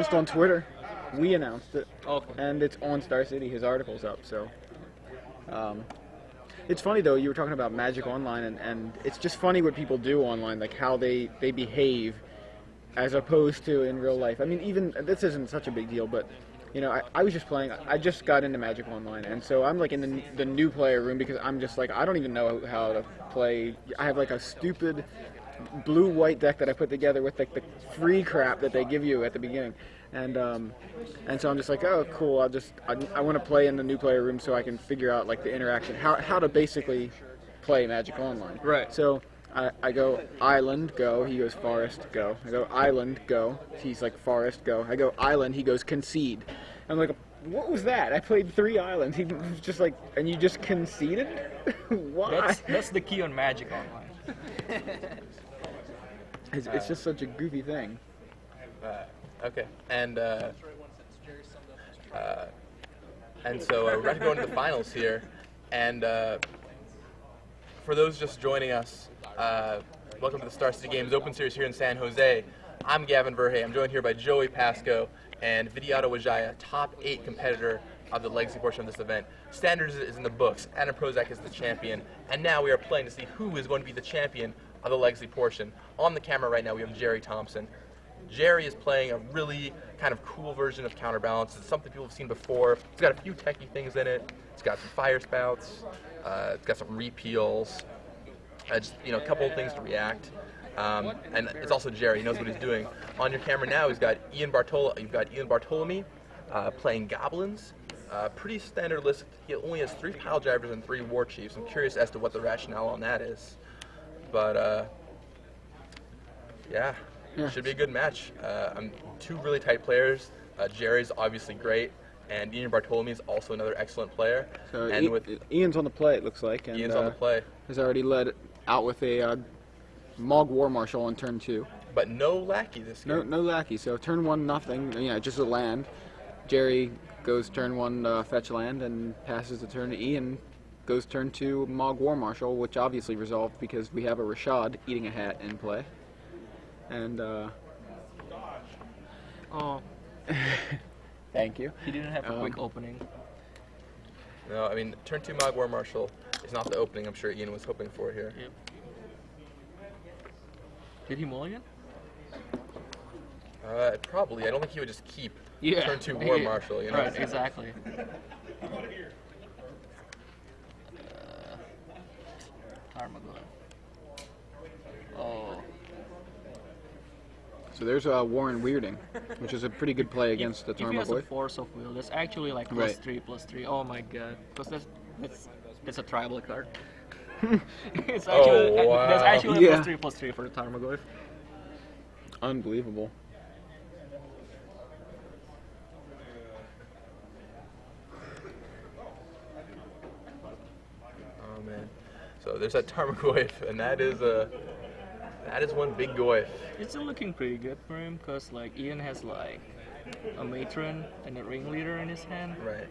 announced on Twitter. We announced it. Okay. And it's on Star City. His article's up, so. It's funny, though, you were talking about Magic Online, and it's just funny what people do online, like how they behave as opposed to in real life. I mean, even, this isn't such a big deal, but, you know, I was just playing, I just got into Magic Online, and so I'm, like, in the new player room because I'm just, like, I don't even know how to play. I have, like, a stupid blue-white deck that I put together with, like, the free crap that they give you at the beginning. And so I'm just like, oh, cool. I want to play in the new player room so I can figure out like the interaction, how to basically play Magic Online. Right. So I go island, go. He goes forest, go. I go island, go. He's like forest, go. I go island. He goes concede. I'm like, what was that? I played 3 islands. He was just like, and you just conceded? Why? That's the key on Magic Online. It's just such a goofy thing. Okay, and so we're about to go into the finals here, and for those just joining us, welcome to the Star City Games Open Series here in San Jose. I'm Gavin Verhey. I'm joined here by Joey Pasco and Vidiato Wajaya, top 8 competitor of the legacy portion of this event. Standards is in the books, Adam Prozac is the champion, and now we are playing to see who is going to be the champion of the legacy portion. On the camera right now we have Gerry Thompson. Gerry is playing a really kind of cool version of Counterbalance. It's something people have seen before. It's got a few techie things in it. It's got some fire spouts. It's got some repeals. Just, you know, a couple of things to react. And it's also Gerry. He knows what he's doing. On your camera now, you've got Iain Bartholomei playing Goblins. Pretty standard list. He only has 3 Pile Drivers and 3 War Chiefs. I'm curious as to what the rationale on that is. But yeah. Should be a good match. 2 really tight players. Gerry's obviously great, and Iain Bartholomei is also another excellent player. So Ian's on the play, it looks like. And, Ian's on the play. Has already led out with a Mogg War Marshal on turn 2. But no lackey this game. No lackey. So turn 1, nothing. You know, just a land. Gerry goes turn 1 fetch land and passes the turn to Iain. Goes turn 2 Mogg War Marshal, which obviously resolved because we have a Rashad eating a hat in play. And oh, thank you. He didn't have a quick opening. No, I mean, turn 2 Mogg War Marshal is not the opening I'm sure Iain was hoping for here. Yep. Did he mulligan? Probably. I don't think he would just keep turn 2 War Marshal, you know? Right, exactly. Armageddon. Oh. So there's Warren Weirding, which is a pretty good play against the Tarmogoyf. If he has a Force of Will, that's actually like +3/+3. Oh my god. Because that's a tribal card. It's actually, wow. That's actually a +3/+3 for the Tarmogoyf. Unbelievable. Oh man. So there's that Tarmogoyf, and that is one big goyf. It's still looking pretty good for him because like Iain has like a matron and a ringleader in his hand. Right.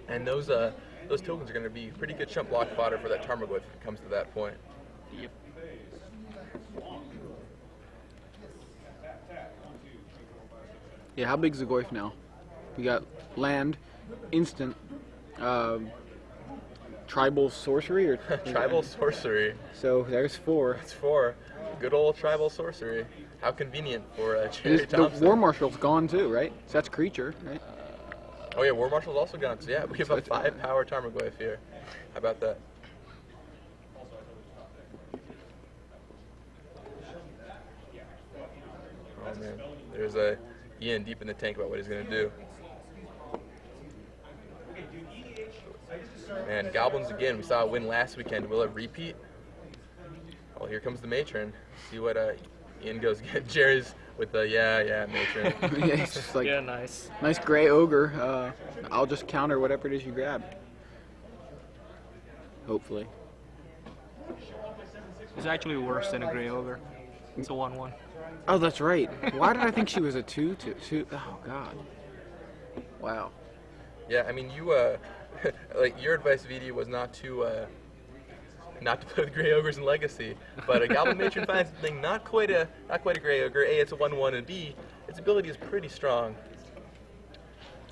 And those tokens are going to be pretty good chump block fodder for that Tarmogoyf if it comes to that point. Yep. Yeah, how big's the Goyf now? We got land, instant, tribal sorcery or Tribal sorcery. So there's 4. That's 4. Good old tribal sorcery. How convenient for Gerry Thompson. The War Marshal's gone too, right? So that's creature, right? Oh yeah, War Marshal's also gone. So yeah, we have a 5-power Tarmogoyf here. How about that? Oh man, there's Iain deep in the tank about what he's gonna do. Man, Goblins again. We saw a win last weekend. Will it repeat? Well, here comes the matron. See what Iain goes get. Gerry's with the matron. Yeah, it's just like nice gray ogre. I'll just counter whatever it is you grab. Hopefully. It's actually worse than a gray ogre. It's a 1/1. Oh, that's right. Why did I think she was a 2/2? Oh God. Wow. Yeah, I mean you like your advice, Vidi, was not to play with Grey Ogres in Legacy, but a Goblin Matron finds something not quite a Grey Ogre. A, it's a 1/1, and B, its ability is pretty strong.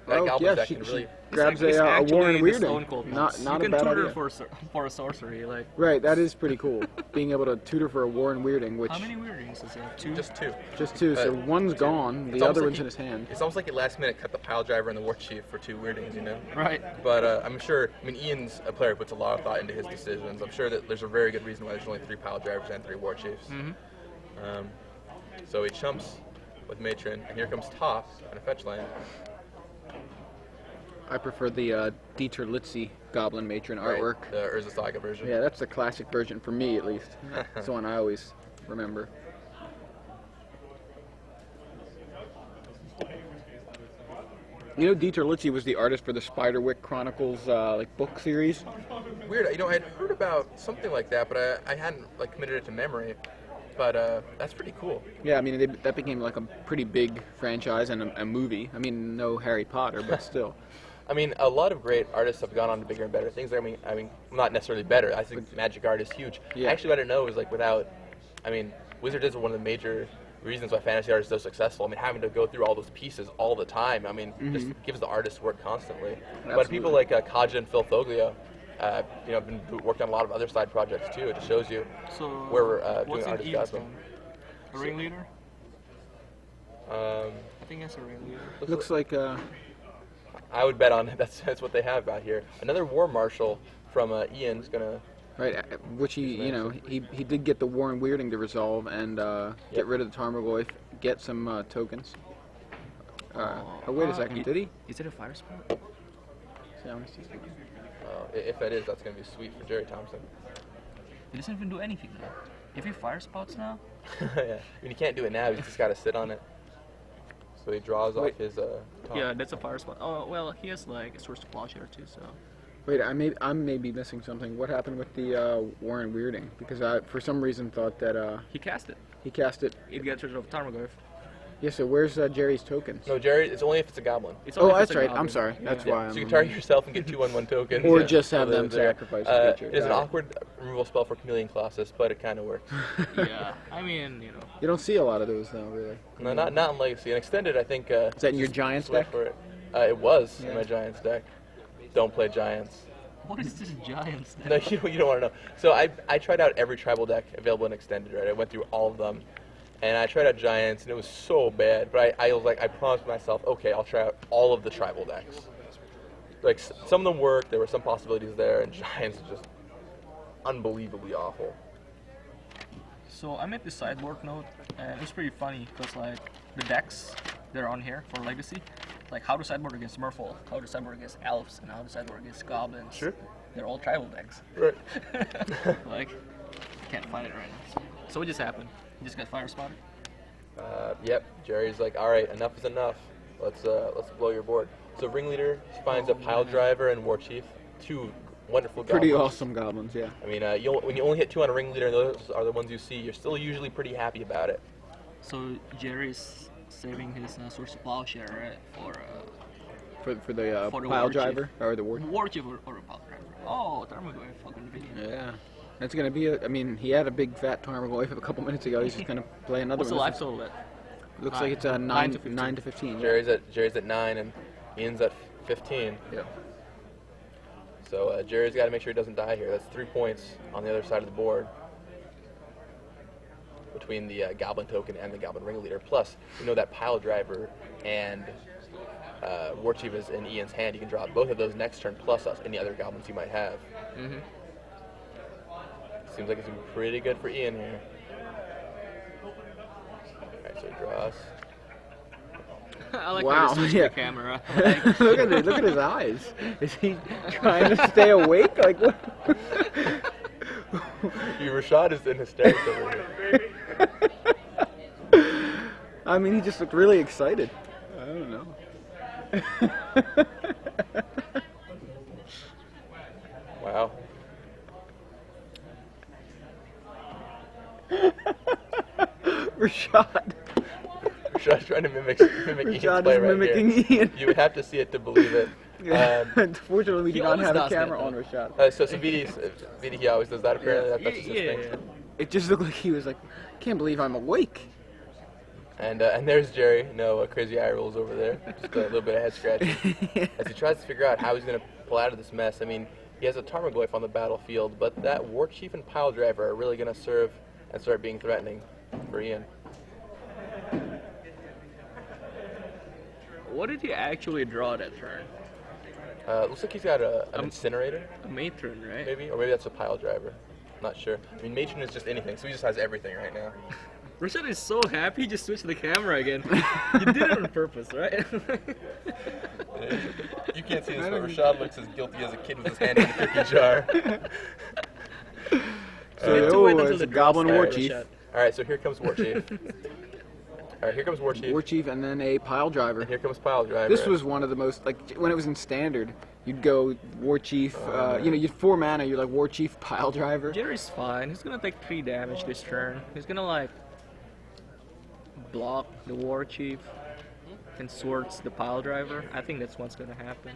That Oh, Goblin yeah, deck she can really... grabs It's a actually Warren the Stone Weirding. Cold Not box. a You can bad tutor idea. for a sorcery, like. Right, that is pretty cool. Being able to tutor for a Warren Weirding, which... How many Weirdings is there? 2? Just 2. Just 2, so one's gone, It's the almost other like one's in his hand. It's almost like he last minute cut the Pile Driver and the War Chief for 2 Weirdings, you know? Right. But I'm sure, I mean, Ian's a player who puts a lot of thought into his decisions. I'm sure that there's a very good reason why there's only 3 Pile Drivers and 3 War Chiefs. So he chumps with Matron, and here comes Top and a fetch land. I prefer the Dieter Litzy Goblin Matron artwork. Right, the Urza Saga version. Yeah, that's the classic version for me, at least. That's the one I always remember. You know, Dieter Litzy was the artist for the Spiderwick Chronicles like book series. Weird, you know, I'd heard about something like that, but I hadn't like committed it to memory. But that's pretty cool. Yeah, I mean that became like a pretty big franchise and a movie. I mean, no Harry Potter, but still. I mean, a lot of great artists have gone on to bigger and better things. I mean, not necessarily better. I think magic art is huge. Yeah. Actually, what I know is like I mean, Wizard is one of the major reasons why fantasy art is so successful. I mean, having to go through all those pieces all the time, I mean, just gives the artist work constantly. Absolutely. But people like Kaja and Phil Foglio, you know, have been working on a lot of other side projects too. It just shows you So where we're what's doing in artist Iain's custom. hand? A ringleader? I think that's a ringleader. Looks like I would bet on it. That's what they have out here. Another War Marshal from Ian's gonna. right, which he he did get the Warren Weirding to resolve and get rid of the Tarmogoyf, get some tokens. Oh wait a second, did he? Is it a fire spot? See, I wanna see something. If that is, that's gonna be sweet for Gerry Thompson. He doesn't even do anything though. If he fire spots now, Yeah, I mean, he can't do it now. He's just got to sit on it. So he draws off his top. yeah, that's a fire spot. Oh well, he has like a source to plowshare too. So Wait, I may be missing something. What happened with the Warren Weirding? Because I for some reason thought that he cast it. he cast it. It gets rid of Tarmogoyf. Yeah, so where's Jerry's tokens? No, Gerry, it's only if it's a goblin. It's Oh, only if that's it's a right. goblin. I'm sorry. That's Yeah. why I'm. So you can target yourself and get 2/1/1 tokens. Or just have So them there. sacrifice a creature. It is an Got it. awkward removal spell for Chameleon Colossus, but it kind of works. Yeah, I mean, you know. You don't see a lot of those though, really. No, not in Legacy. And Extended, I think. Is that in your just Giants sweat deck? For it. It was Yeah. in my Giants deck. Don't play Giants. What is this Giants? No, you don't want to know. So I tried out every tribal deck available in Extended, right? I went through all of them. And I tried out Giants, and it was so bad. But I was like, I promised myself, okay, I'll try out all of the tribal decks. Like, some of them worked. There were some possibilities there, and Giants is just unbelievably awful. So I made this sideboard note, and it's pretty funny because like the decks that are on here for Legacy, like how to sideboard against Merfolk, how to sideboard against Elves, and how to sideboard against Goblins. Sure. They're all tribal decks. Right. Like, can't find it right now. So what just happened? You just got fire spotted? Yep. Gerry's like, all right, enough is enough. Let's blow your board. So Ringleader finds a Pile Driver and War Chief, 2 wonderful goblins. Pretty awesome goblins, yeah. I mean, when you only hit 2 on a Ringleader, and those are the ones you see, you're still usually pretty happy about it. So Jerry's saving his source of plowshare, right? For the For the pile War driver Chief. or the war. War Chief or a pile driver. Oh, Tarmogoyf, fucking video. Yeah. That's gonna be I mean, he had a big fat Tarmogoyf a couple minutes ago. He's just gonna play another What's the one. life total at? Looks like it's a 9 to 15. 9 to 15. Gerry's at 9 and Ian's at 15. Yeah. So Gerry's got to make sure he doesn't die here. That's 3 points on the other side of the board between the Goblin token and the Goblin Ringleader. Plus, you know that Pile Driver and War Chief is in Ian's hand. You can draw both of those next turn plus any other goblins you might have. Mm-hmm. Seems like it's going to be pretty good for Ian here. Alright, so he draws. I like Wow, how he switched yeah. the camera. Like, look at his eyes. Is he trying to stay awake? Like what? Rashad is in hysterics over here. I mean, he just looked really excited. I don't know. Wow. Rashad. Rashad's trying to mimic Ian's Rashad play is right mimicking here. Ian. You would have to see it to believe it. Unfortunately, we He do not always have a does that, camera on though. Rashad. So VD, he always does that apparently. That's just his thing. It just looked like he was like, can't believe I'm awake. And there's Gerry. No crazy eye rolls over there. Just a little bit of head scratching as he tries to figure out how he's going to pull out of this mess. I mean, he has a Tarmogoyf on the battlefield, but that War Chief and Pile Driver are really going to serve and start being threatening for Iain. What did he actually draw that turn? Looks like he's got an Incinerator. A Matron, right? Maybe, or maybe that's a Pile Driver. Not sure. I mean, Matron is just anything, so he just has everything right now. Rashad is so happy he just switched the camera again. You did it on purpose, right? You can't see this, but Rashad looks as guilty as a kid with his hand in the cookie jar. So, it's a Goblin War Chief. Alright, so here comes War Chief. Alright, here comes War Chief. War Chief and then a Pile Driver. And here comes Pile Driver. This was one of the most, like, when it was in Standard, you'd go War Chief, you know, you'd 4 mana, you're like War Chief, Pile Driver. Gerry's fine. He's gonna take 3 damage this turn. He's gonna, like, block the War Chief and swords the Pile Driver. I think that's what's gonna happen.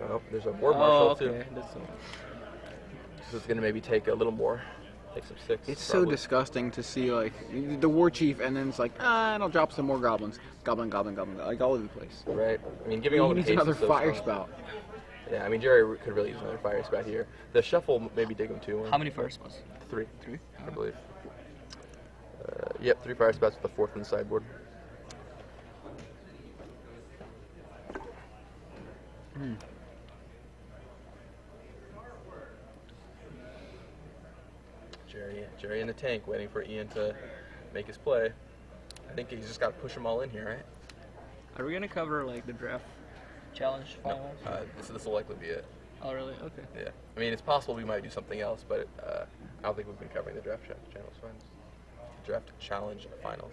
Oh, there's a War Marshal too. That's So it's gonna maybe take a little more. Take some 6. It's probably. so disgusting to see, like, the War Chief, and then it's like, and I'll drop some more goblins. Goblin, like all over the place. Right. I mean, giving all He the needs haste another is so fire strong. spout. Yeah, I mean, Gerry could really use another fire spout here. The shuffle maybe dig him 2. How many fire spots? 3. 3? I believe. Yep, 3 fire spouts with the 4th from the sideboard. Gerry in the tank, waiting for Iain to make his play. I think he's just got to push them all in here, right? Are we gonna cover like the draft challenge finals? This will likely be it. Oh really? Okay. Yeah. I mean, it's possible we might do something else, but I don't think we've been covering the draft channels finals. Draft challenge finals.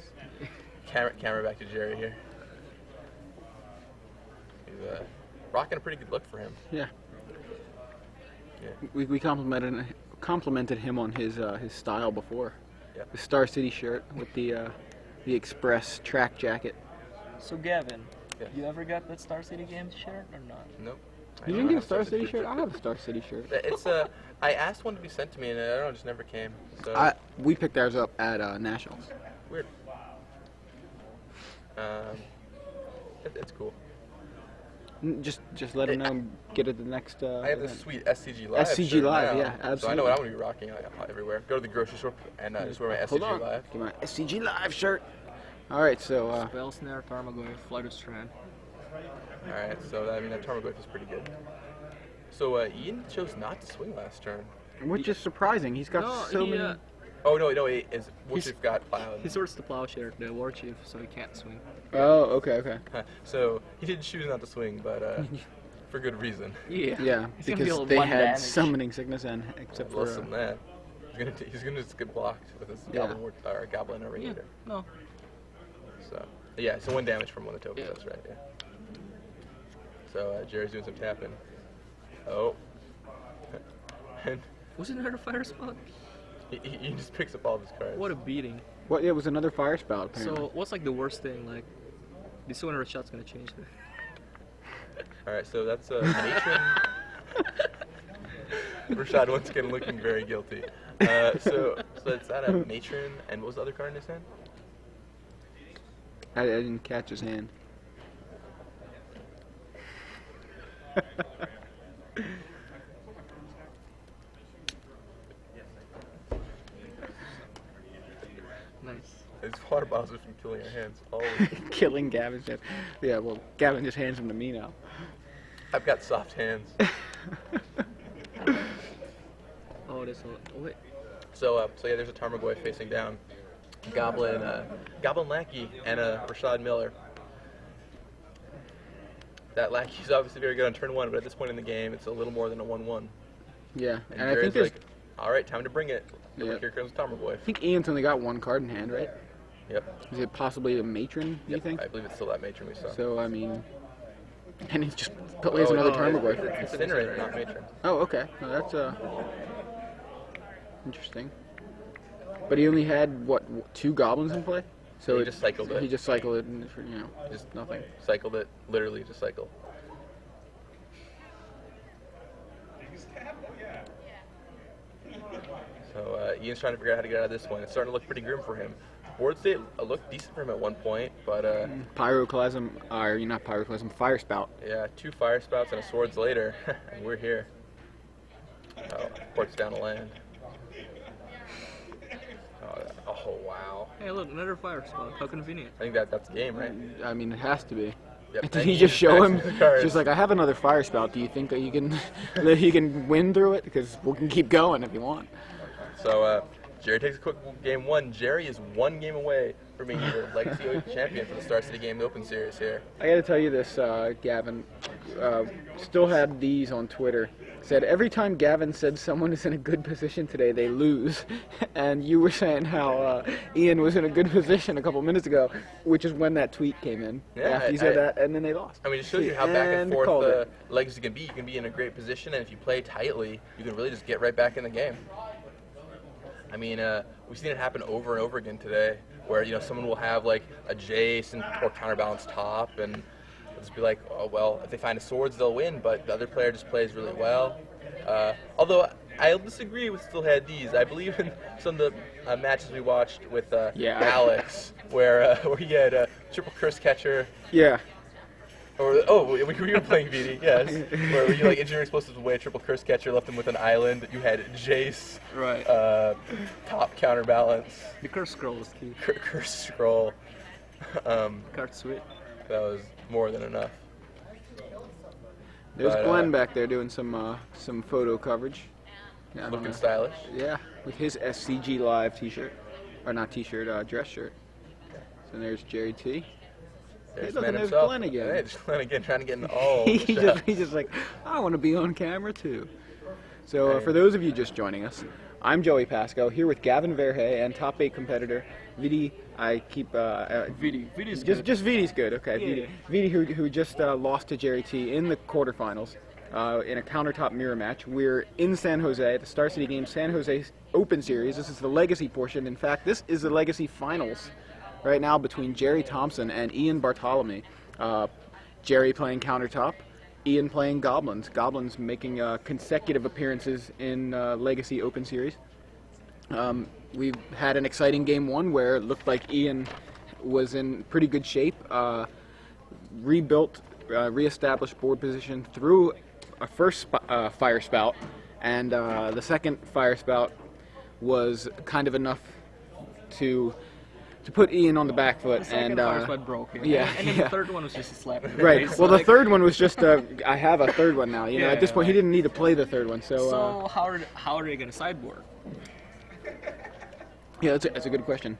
Camera back to Gerry here. He's rocking a pretty good look for him. Yeah. Yeah. We complimented him on his style before. Yeah. The Star City shirt with the Express track jacket. So Gavin, Yes. you ever got that Star City Games shirt or not? Nope. You didn't get a Star City shirt? I have a Star City shirt. It's I asked one to be sent to me, and I don't know, it just never came. So We picked ours up at Nationals. weird. It's cool. Just let him know and get it the next. I have this event. sweet SCG Live. SCG shirt Live, now, yeah, So I know absolutely. what I'm gonna be rocking everywhere. Go to the grocery store and just wear my Hold SCG on. Live. Get my SCG Live shirt. All right, so Spell Snare, Tarmogoyf, Flight of Strand. All right, so I mean that Tarmogoyf is pretty good. So Iain chose not to swing last turn. which is surprising. He's got so many. Oh no, Warchief got plowed. He sorts the Plowshare, the War Chief, so he can't swing. Oh, okay. So he did choose not to swing, but for good reason. Yeah. Yeah, He's gonna because deal they one had damage. summoning sickness and except for Less than that. He's gonna just get blocked with his Yeah. Goblin Yeah. Originator. No. So yeah, so 1 damage from one of the tokens. Yeah. That's right. Yeah. So Gerry's doing some tapping. Oh. And Wasn't there a fire spot? he just picks up all of his cards. What a beating. what? It was another fire spout apparently. So what's like the worst thing? Like, this 200 shot's gonna change that. All right, so that's a matron. Rashad once again looking very guilty. So it's that a matron, and what was the other card in his hand? I didn't catch his hand. Nice. His water bottles are from killing our hands. Always. Killing Gavin's hand. Yeah, well, Gavin just hands them to me now. I've got soft hands. Oh, that's a wait. So yeah, there's a Tarmogoyf facing down. Goblin Lackey and a Rashad Miller. That Lackey's obviously very good on turn 1, but at this point in the game, it's a little more than a 1/1. Yeah, And and I think Gerry's there's. like, all right, time to bring it. Yeah. Here comes Tarmogoyf. I think Iain's only got 1 card in hand, right? Yep. Is it possibly a matron? You Yep. think? I believe it's still that matron we saw. So I mean, and he just plays another Tarmogoyf. It's Incinerator, not matron. Oh, okay. Well, that's interesting. But he only had what 2 goblins in play, so He just cycled it. He just cycled it, and Just nothing. cycled it, literally just cycle. So Ian's trying to figure out how to get out of this one. It's starting to look pretty grim for him. Board state looked decent for him at one point, but Pyroclasm, or not Pyroclasm, Fire Spout. yeah, 2 fire spouts and a swords later, and we're here. Oh, ports down the land. Oh wow. Hey, look, another fire spot. How convenient. I think that's the game, right? I mean, it has to be. Yep. Did he just show him? The cards. Just like, I have another Fire Spout. Do you think that you can that he can win through it? Because we can keep going if you want. So Gerry takes a quick game 1. Gerry is 1 game away from being the Legacy champion for the Star City Game Open Series here. I got to tell you this, Gavin. Still had these on Twitter. Said every time Gavin said someone is in a good position today, they lose. And you were saying how Iain was in a good position a couple minutes ago, which is when that tweet came in. Yeah, after you said that, and then they lost. I mean, it shows you how back and forth Legacy can be. You can be in a great position, and if you play tightly, you can really just get right back in the game. I mean, we've seen it happen over and over again today, where someone will have like a Jace or counterbalance top, and it'll just be like, oh well, if they find a swords, they'll win. But the other player just plays really well. Although I'll disagree with still had these. I believe in some of the matches we watched with Alex, where he had a triple curse catcher. Yeah. Or when you were playing VD, yes, where you engineering explosives away, triple curse catcher, left him with an island. You had Jace, Right. Top counterbalance, The curse scroll is key. curse scroll. Card suite. That was more than enough. There's But, Glenn back there doing some photo coverage. Yeah, I don't Looking know. stylish. Yeah, with his SCG Live T-shirt, or not T-shirt, dress shirt. So there's Gerry T. There's look, man there's himself. Glenn again. Hey, there's Glenn again, trying to get in all. He's just like, I want to be on camera too. So for those of you just joining us, I'm Joey Pasco here with Gavin Verhey and top 8 competitor Vidi. I keep Vidi's good. just Vidi's good. Okay, Yeah. Vidi who just lost to Gerry T in the quarterfinals in a countertop mirror match. We're in San Jose at the Star City Games San Jose Open Series. This is the Legacy portion. In fact, this is the Legacy Finals right now between Gerry Thompson and Iain Bartholomei. Gerry playing countertop, Iain playing Goblins. Goblins making consecutive appearances in Legacy Open Series. We've had an exciting game 1 where it looked like Iain was in pretty good shape. Rebuilt, reestablished board position through a first Fire Spout, and the second Fire Spout was kind of enough to put Iain on the back foot. The second fire spot broke. Yeah, And then the third one was just a slap. in the Right. face, Well, like- the third one was just I have a third one now. You know, Yeah, at this point, he right. didn't need to play the third one. So, So how are they gonna sideboard? yeah, that's a good question.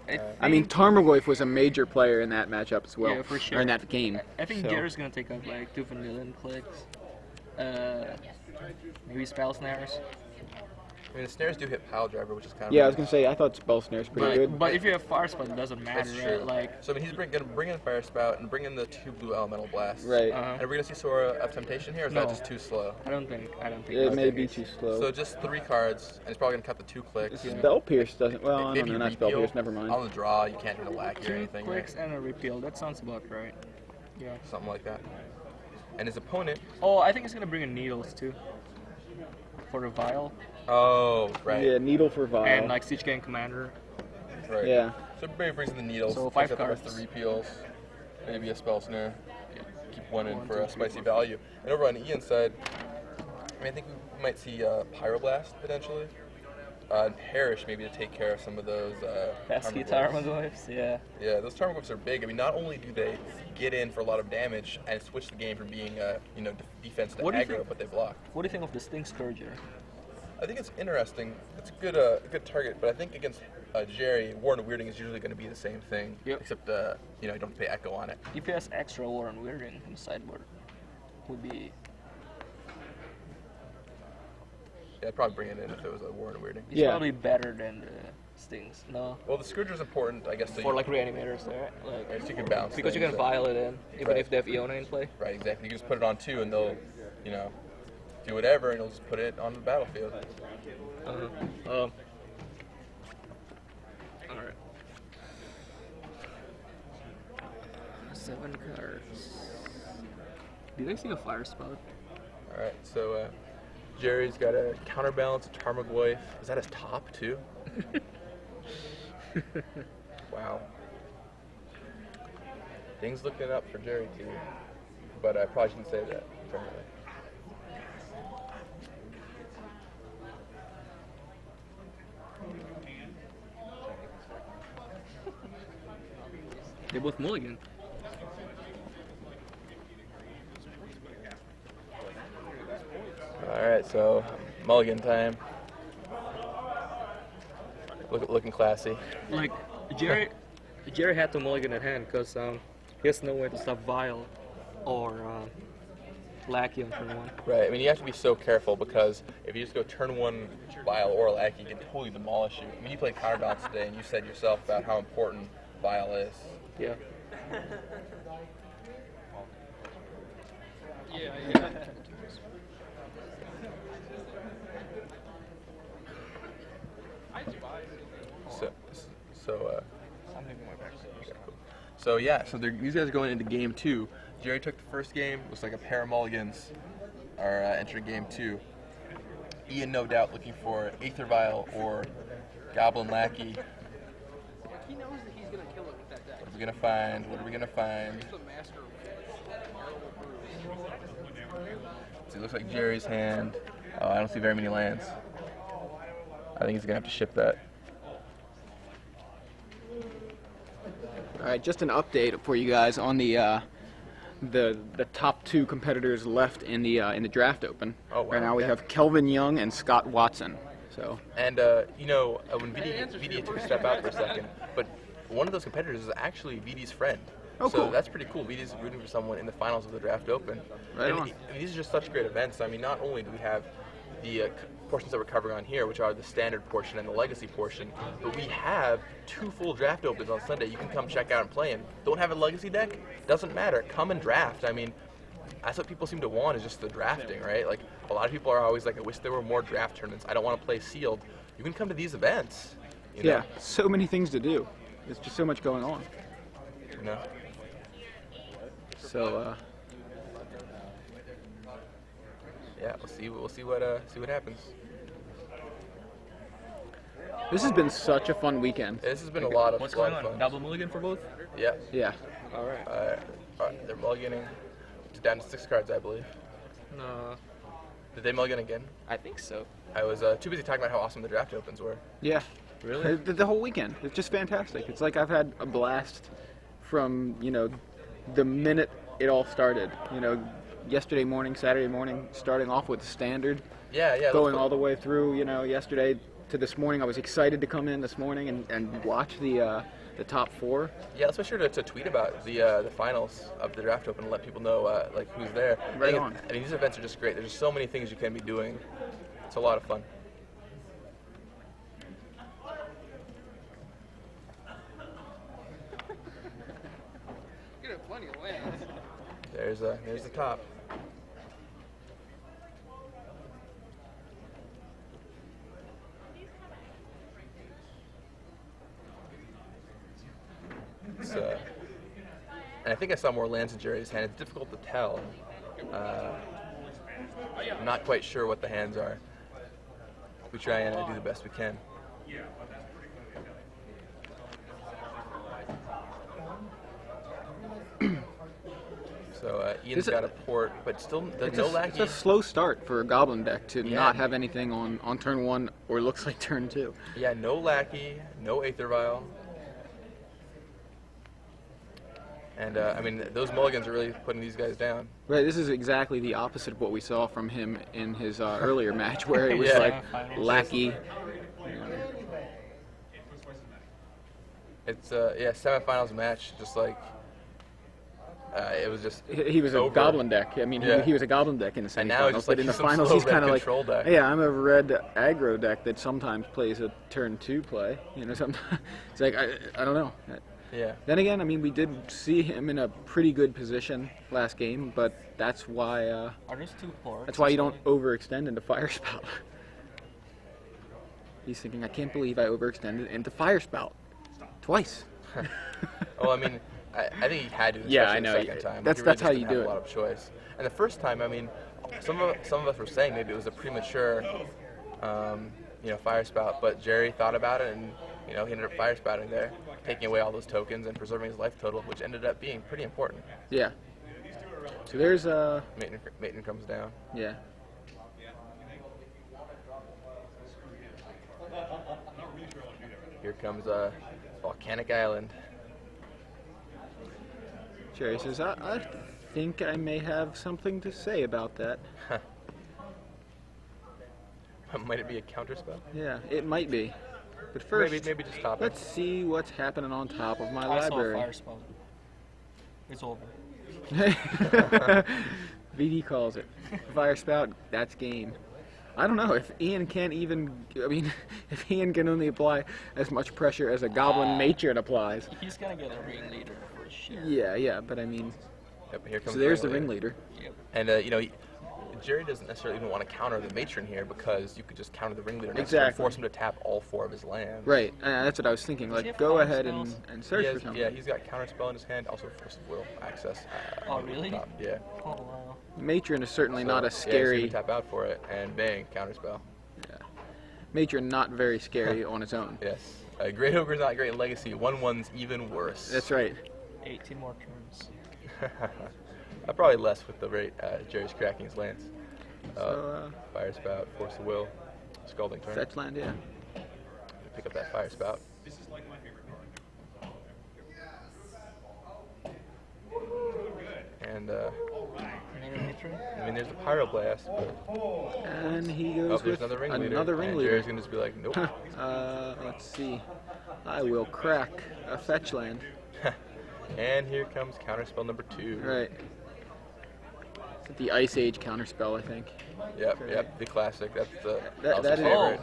I think- mean, Tarmogoyf was a major player in that matchup as well. Yeah, for sure. Or in that game. I think So- Gerry's gonna take up like 2 vanilla clicks. Maybe spell snares. I mean, the snares do hit pile driver, which is kind of. Yeah, I was gonna say I thought Spell Snare's pretty good. But if you have fire spot, it doesn't matter, That's right? true. Like, So I mean, he's going to bring in Fire Spout and bring in the 2 blue elemental blasts. Right. And are we going to see Sora of Temptation here, or is that No. just too slow? I don't think. It that's may the be case. too slow. So just 3 cards, and he's probably going to cut the 2 clicks. Spell Pierce doesn't. Well, I Maybe don't know. Not Spell repeal. Pierce. Never mind. On the draw, you can't hit a lackey or 2 anything. clicks Right? and a repeal. That sounds about right. Yeah. Something like that. And his opponent. Oh, I think he's gonna bring in needles too. For the vial Oh, right. Yeah, Needle for Vial. and like Siege Gang Commander. Right. Yeah. So everybody brings in the needles. So picks 5 up the rest cards. of the repeals. Maybe a spell snare. Keep one in 1, for 2, a 3, spicy 4. value. And over on Ian's side, I mean, I think we might see Pyroblast potentially. Harish maybe to take care of some of those. Pesky Tarmogoyfs. Tarmogoyfs, yeah. Yeah, those Tarmogoyfs are big. I mean, not only do they get in for a lot of damage and switch the game from being defense to What do you aggro, think- but they block. What do you think of the Sting Scourger? I think it's interesting. It's a good target, but I think against Gerry, War and Weirding is usually going to be the same thing, Yep. except you don't have to pay Echo on it. If he has extra War and Weirding in the sideboard, would be Yeah, I'd probably bring it in if it was a War and Weirding. it's Yeah. probably better than the Stings. No, Well, the Scourger is important, I guess. So for you, like reanimators there, like right, so you can bounce because you things can and- vial it in even Right. if they have Iona in play. Right, exactly. You can just put it on 2, and they'll, do whatever, and you'll just put it on the battlefield. All right. 7 cards. Did I see a fire spout? All right, so Gerry's got a Counterbalance, a Tarmogoyf. Is that his top, too? Wow. Things looking up for Gerry, too. But I probably shouldn't say that. They both mulligan. Alright, so mulligan time. Looking classy. Like, Gerry had to mulligan at hand because he has no way to stop Vile or Lackey on turn 1. Right, I mean, you have to be so careful because if you just go turn 1 Vile or Lackey, you can totally demolish you. I mean, you played Counterbalance today and you said yourself about how important Vile is. Yeah. So yeah, so these guys are going into game 2. Gerry took the first game. Looks like a pair of mulligans are entering game 2. Iain, no doubt, looking for Aether Vial or Goblin Lackey. He knows that he's going to kill it with that deck. What are we gonna find? What are we gonna find? He's the master of So it looks like Gerry's hand. Oh, I don't see very many lands. I think he's gonna have to ship that. All right, just an update for you guys on the top 2 competitors left in the draft open. Oh, wow. Right now we have Kelvin Young and Scott Watson. So. And you know, when VD took a step out for a second, but one of those competitors is actually VD's friend. Oh, so cool. that's pretty cool. VD's rooting for someone in the finals of the draft open. Right and on. I mean, these are just such great events. I mean, not only do we have the portions that we're covering on here, which are the standard portion and the legacy portion, but we have 2 full draft opens on Sunday. You can come check out and play. And don't have a legacy deck? Doesn't matter. Come and draft. I mean, that's what people seem to want, is just the drafting, right? Like, a lot of people are always like, I wish there were more draft tournaments. I don't want to play sealed. You can come to these events. You know? Yeah, so many things to do. There's just so much going on. You know? So, Yeah, we'll see what happens. this has been such a fun weekend. This has been a lot of What's fun. going on? Double mulligan for both? Yeah. Yeah. All right. All right, they're mulliganing down to 6 cards, I believe. No, Did they mulligan again? I think so. I was too busy talking about how awesome the draft opens were. Yeah. Really? The whole weekend. It's just fantastic. It's like I've had a blast from, the minute it all started. Yesterday morning, Saturday morning, starting off with standard, Yeah. going all the way through, yesterday to this morning. I was excited to come in this morning and watch the top 4. Yeah, let's make sure to tweet about the finals of the draft open and let people know like who's there. Right on. I mean, these events are just great. There's just so many things you can be doing. It's a lot of fun. You have plenty of lands. There's the top. It's, and I think I saw more lands in Gerry's hand. It's difficult to tell. I'm not quite sure what the hands are. We try and do the best we can. So Ian's got a port, but still there's no Lackey. It's a slow start for a Goblin deck to Yeah. not have anything on turn 1 or looks like turn 2. Yeah, no Lackey, no Aether Vial. And I mean, those mulligans are really putting these guys down. Right, this is exactly the opposite of what we saw from him in his earlier match, where it was Yeah. like Lackey. It's yeah, semifinals match, just like it was just. He was a over. Goblin deck. I mean, Yeah. he was a Goblin deck in the And now semifinals, just but like in the he's some finals, slow he's kind red of like, control deck. yeah, I'm a red aggro deck that sometimes plays a turn 2 play. Sometimes it's like I don't know. Yeah. Then again, I mean, we did see him in a pretty good position last game, but that's why Are those 2 ports? that's why you don't overextend into Fire Spout. He's thinking, I can't believe I overextended into Fire Spout twice. Well, I mean, I think he had to. Yeah, especially I know. The second time. That's He really how just you didn't do have it. A lot of choice. And the first time, I mean, some of us were saying maybe it was a premature, fire spout, but Gerry thought about it and he ended up fire spouting there, taking away all those tokens and preserving his life total, which ended up being pretty important. Yeah. So there's Maitland comes down. Yeah. Here comes Volcanic Island. Gerry says, I think I may have something to say about that. Might it be a counterspell? Yeah, it might be. But first, maybe just stop it. let's see what's happening on top of my I saw a library. fire spell. It's over. VD calls it. Fire spout, that's game. I don't know if Iain can't even. I mean, if Iain can only apply as much pressure as a goblin matron applies. He's gonna get a ringleader for sure. Yeah, but I mean. Yep, here comes So there's the ringleader. Yep. And Gerry doesn't necessarily even want to counter the matron here because you could just counter the ringleader next Exactly. and force him to tap all 4 of his lands. Right, that's what I was thinking. Does he Like, have go counter ahead spells? and search for something. Yeah, he's got counterspell in his hand, also Force of Will access. Oh, really? Top. Yeah. Oh wow. Matron is certainly So, not a Yeah, he's scary. gonna tap out for it and bang, counterspell. Matron not very scary on its own. Yes. Great Ogre's not great in Legacy. 1/1's even worse. That's right. 18 more turns. Probably less with the rate Gerry's cracking his lance. So, Fire Spout, Force of Will, Scalding Turn. fetch land, yeah. Pick up that Fire Spout. And Another matron. I mean, there's the Pyroblast, but And he goes there's with another ringleader. another And ringleader. Gerry's gonna just be like, nope. Let's see. I will crack a fetch land. And here comes counterspell number 2. Right. The Ice Age counterspell, I think. Yep, the classic. That's the That Elsa's is- favorite.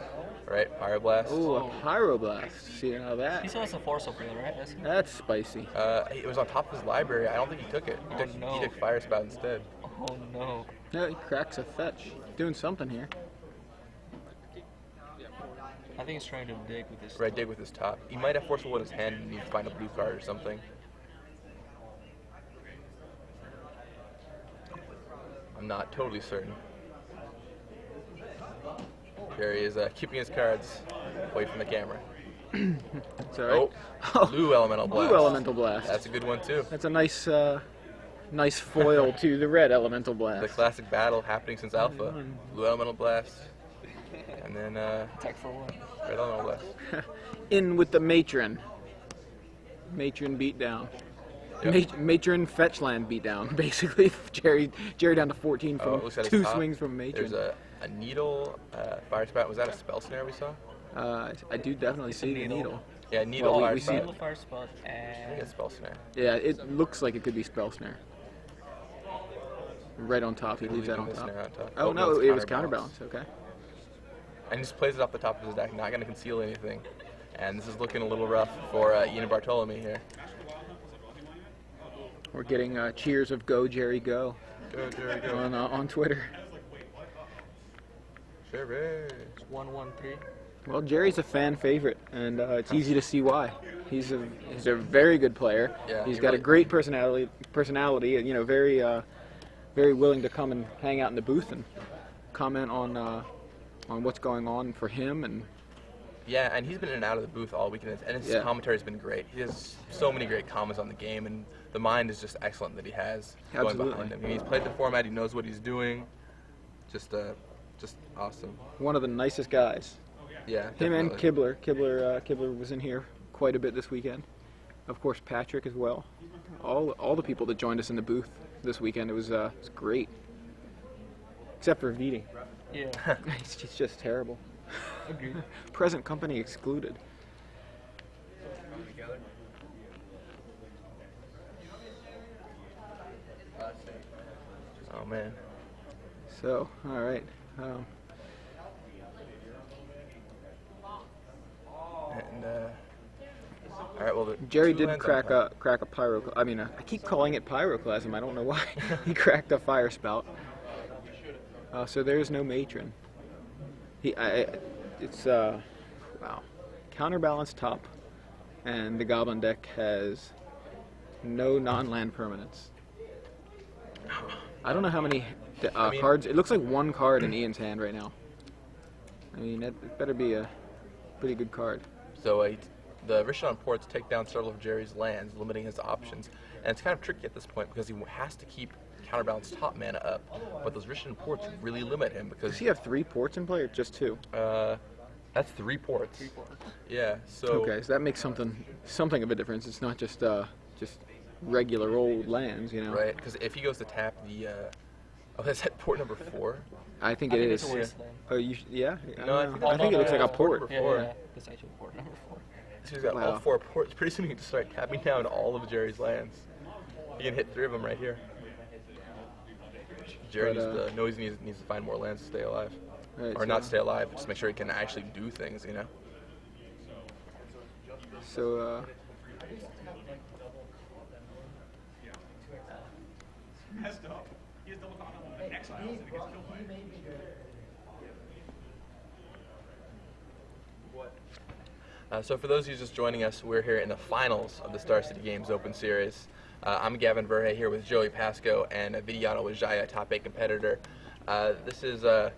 Right, Pyroblast. Oh, a Pyroblast. See how He that? still has a force of will, right? That's spicy. It was on top of his library. I don't think he took it. Oh, no. He took Fire Spout instead. Oh no. No, he cracks a fetch. Doing something here. I think he's trying to dig with his. Right, dig with his top. He might have Force of Will in his hand and need to find a blue card or something. I'm not totally certain. Gerry is keeping his cards away from the camera. It's alright. Blue Elemental Blast. Blue Elemental Blast. That's a good one too. That's a nice, nice foil to the red Elemental The Blast. classic battle happening since Alpha. Blue Elemental Blast. And then Attack for one. Red Elemental Blast. In with the Matron. Matron beat down. Yep. Matron fetch land beat down, basically. Gerry down to 14 from Looks at his 2 top. swings from Matron. There's a needle, Fire Spout. Was that a spell snare we saw? I do definitely see the needle. Yeah, needle, Well, Fire we see Spout. Needle fire spot I think and it's spell snare. Yeah, it looks like it could be spell snare. Right on top, he leaves that on Leaving the top. snare on top. Oh no, it's it was counterbalance. Okay. And he just plays it off the top of his deck, not going to conceal anything. And this is looking a little rough for Iain and Bartholomei here. We're getting cheers of "Go Gerry Go" Go, Gerry, go. on Twitter. Gerry. it's 1-1-3. Well, Gerry's a fan favorite, and it's easy to see why. He's a very good player. Yeah, He's he got a really- great personality. You know, very willing to come and hang out in the booth and comment on what's going on for him. And Yeah, and he's been in and out of the booth all weekend, and his Yeah. commentary's been great. He has so many great comments on the game, and the mind is just excellent that he has going Absolutely. behind him. I mean, he's played the format, he knows what he's doing. Just awesome. one of the nicest guys. Yeah, Him and definitely. Kibler was in here quite a bit this weekend. Of course, Patrick as well. All the people that joined us in the booth this weekend. It was great. Except for Vidi. Yeah. It's just terrible. Agreed. Present company excluded. Oh man. So, all right. And all right, well, Gerry two did lands on crack top. a pyro. I mean, I keep calling it pyroclasm. I don't know why. He cracked a fire spout. So there's no matron. It's wow. Counterbalance top, and the goblin deck has no non-land permanents. I don't know how many I mean- cards. It looks like one card in Ian's hand right now. I mean, that better be a pretty good card. So the Rishon ports take down several of Gerry's lands, limiting his options. And it's kind of tricky at this point because he has to keep counterbalance top mana up. But those Rishon ports really limit him because... Does he have 3 ports in play or just 2? That's 3 ports. 3 ports. Yeah, so... Okay, so that makes something of a difference. It's not just regular old lands, you know. Right, because if he goes to tap the... oh, is that port number 4? I think I it think is. it's a wasteland. Oh, yeah. No, I don't think know. I think it looks like a port. number Yeah, 4. yeah, that's actually port number 4. So he's got all Wow. 4 ports. Pretty soon he can just start tapping down all of Gerry's lands. He can hit 3 of them right here. Gerry knows he needs to find more lands to stay alive. Right, Or not stay alive, just make sure he can actually do things, you know? So, So for those of you just joining us, we're here in the finals of the Star City Games Open Series. I'm Gavin Verhey here with Joey Pasco and Vidiano Wijaya, top 8 competitor. This is the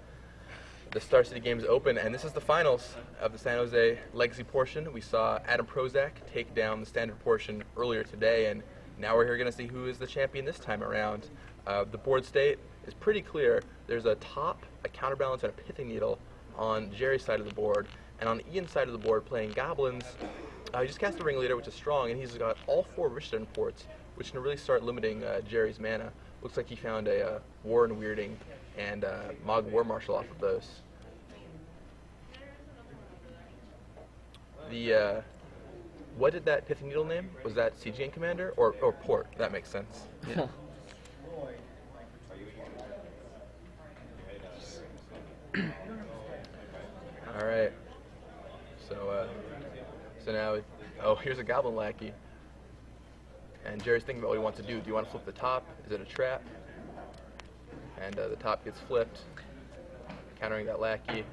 Star City Games Open, and this is the finals of the San Jose Legacy portion. We saw Adam Prozac take down the standard portion earlier today, and now we're here going to see who is the champion this time around. The board state is pretty clear. There's a top, a counterbalance, and a pithing needle on Gerry's side of the board. And on Ian's side of the board, playing goblins, he just cast a ringleader, which is strong, and he's got all 4 Richardson ports, which can really start limiting Gerry's mana. Looks like he found a War and Weirding and Mog War Marshal off of those. What did that Pithing Needle name? Was that CGN Commander or Port? That makes sense. yeah. All right. So now, here's a Goblin Lackey. And Gerry's thinking about what he wants to do. Do you want to flip the top? Is it a trap? And the top gets flipped, countering that Lackey.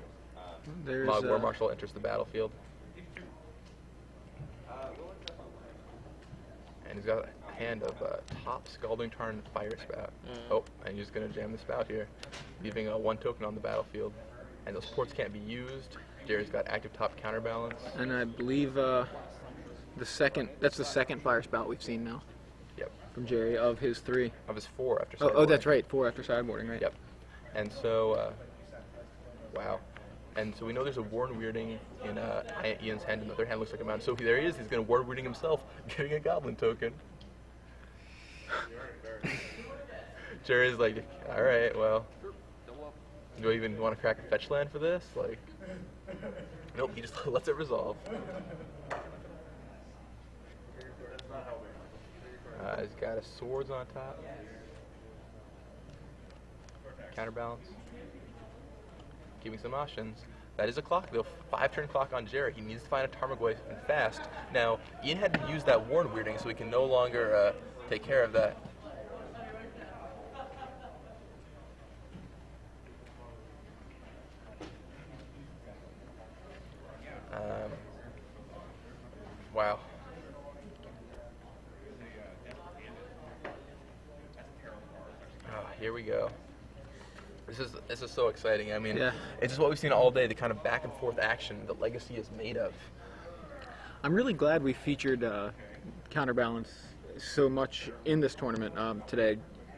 There's Mog War Marshal enters the battlefield. And he's got a hand of top Scalding Tarn Fire Spout. Oh, and he's going to jam the spout here, leaving 1 token on the battlefield. And those ports can't be used. Gerry's got active top counterbalance. And I believe that's the second fire spout we've seen now Yep. from Gerry of his 3. Of his 4 after Oh, sideboarding. that's right, 4 after sideboarding, right? Yep. And so, wow. And so we know there's a Warren Weirding in Ian's hand, and the other hand looks like a mountain. So there he is. He's going to Warren Weirding himself, getting a Goblin token. Gerry's like, all right, well, do I even want to crack a fetch land for this? Like, nope. He just lets it resolve. He's got his swords on top. Counterbalance. Giving some options. That is a clock, though. 5-turn clock on Gerry. He needs to find a Tarmogoyf and fast. Now, Ian had to use that Warren Weirding, so he can no longer take care of that. Wow. Here we go. This is so exciting. I mean, Yeah. it's just what we've seen all day, the kind of back and forth action that Legacy is made of. I'm really glad we featured Counterbalance so much in this tournament today,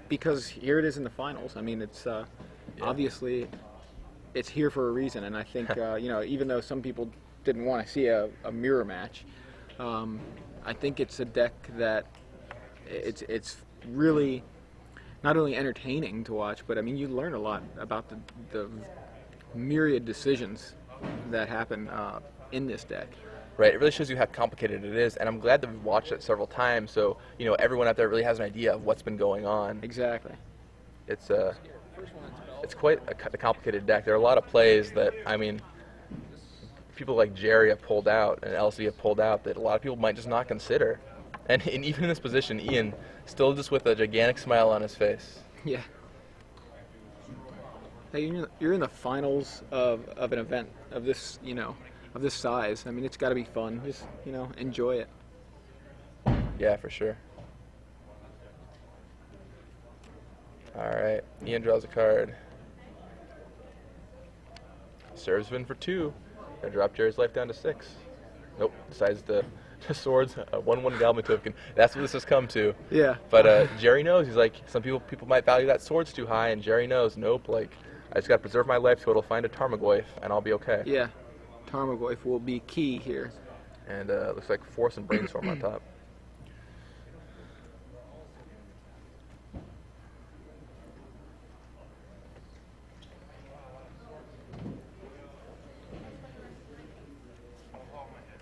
because here it is in the finals. I mean, it's obviously it's here for a reason, and I think even though some people didn't want to see a mirror match, I think it's a deck that it's really not only entertaining to watch, but I mean, you learn a lot about the myriad decisions that happen in this deck. Right, it really shows you how complicated it is, and I'm glad that we've watched it several times, so everyone out there really has an idea of what's been going on. Exactly. It's quite a complicated deck. There are a lot of plays that, I mean, people like Gerry have pulled out and LC have pulled out that a lot of people might just not consider. And even in this position, Ian still just with a gigantic smile on his face. Yeah. Hey, you're in the finals of an event of this, of this size. I mean, it's got to be fun. Just, enjoy it. Yeah, for sure. Alright, Iain draws a card. Serves Vin for 2. Gonna drop Gerry's life down to 6. Nope, decides to swords a 1/1 Goblin token. That's what this has come to. Yeah. But Gerry knows. He's like, some people might value that swords too high, and Gerry knows. Nope, like, I just gotta preserve my life total, find a Tarmogoyf, and I'll be okay. Yeah. Tarmogoyf will be key here. And looks like Force and Brainstorm on top.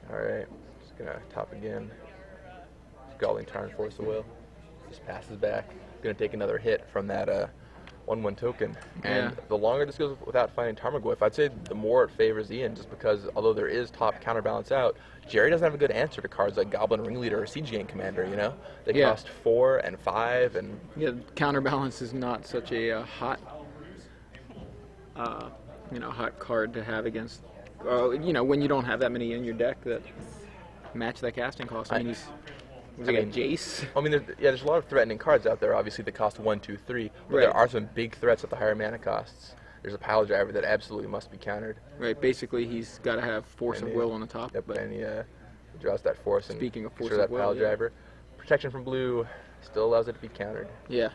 Alright, just gonna top again. Scalding Tarn, Force of Will. Just passes back. Gonna take another hit from that 1/1 token. And Yeah. the longer this goes without finding Tarmogoyf, I'd say the more it favors Iain, just because although there is top counterbalance out, Gerry doesn't have a good answer to cards like Goblin Ringleader or Siege Gang Commander, you know? They Yeah. cost 4 and 5 and Yeah, counterbalance is not such a hot, hot card to have against. When you don't have that many in your deck that match that casting cost. I mean, was it a Jace? I mean, there's a lot of threatening cards out there, obviously, that cost 1, 2, 3. But Right. there are some big threats at the higher mana costs. There's a Pile Driver that absolutely must be countered. Right. Basically, he's got to have Force And of he- Will on the top. Yep, But and he draws that Force. And Speaking of Force sure of that Will, Pile yeah. Driver. Protection from blue still allows it to be countered. yeah.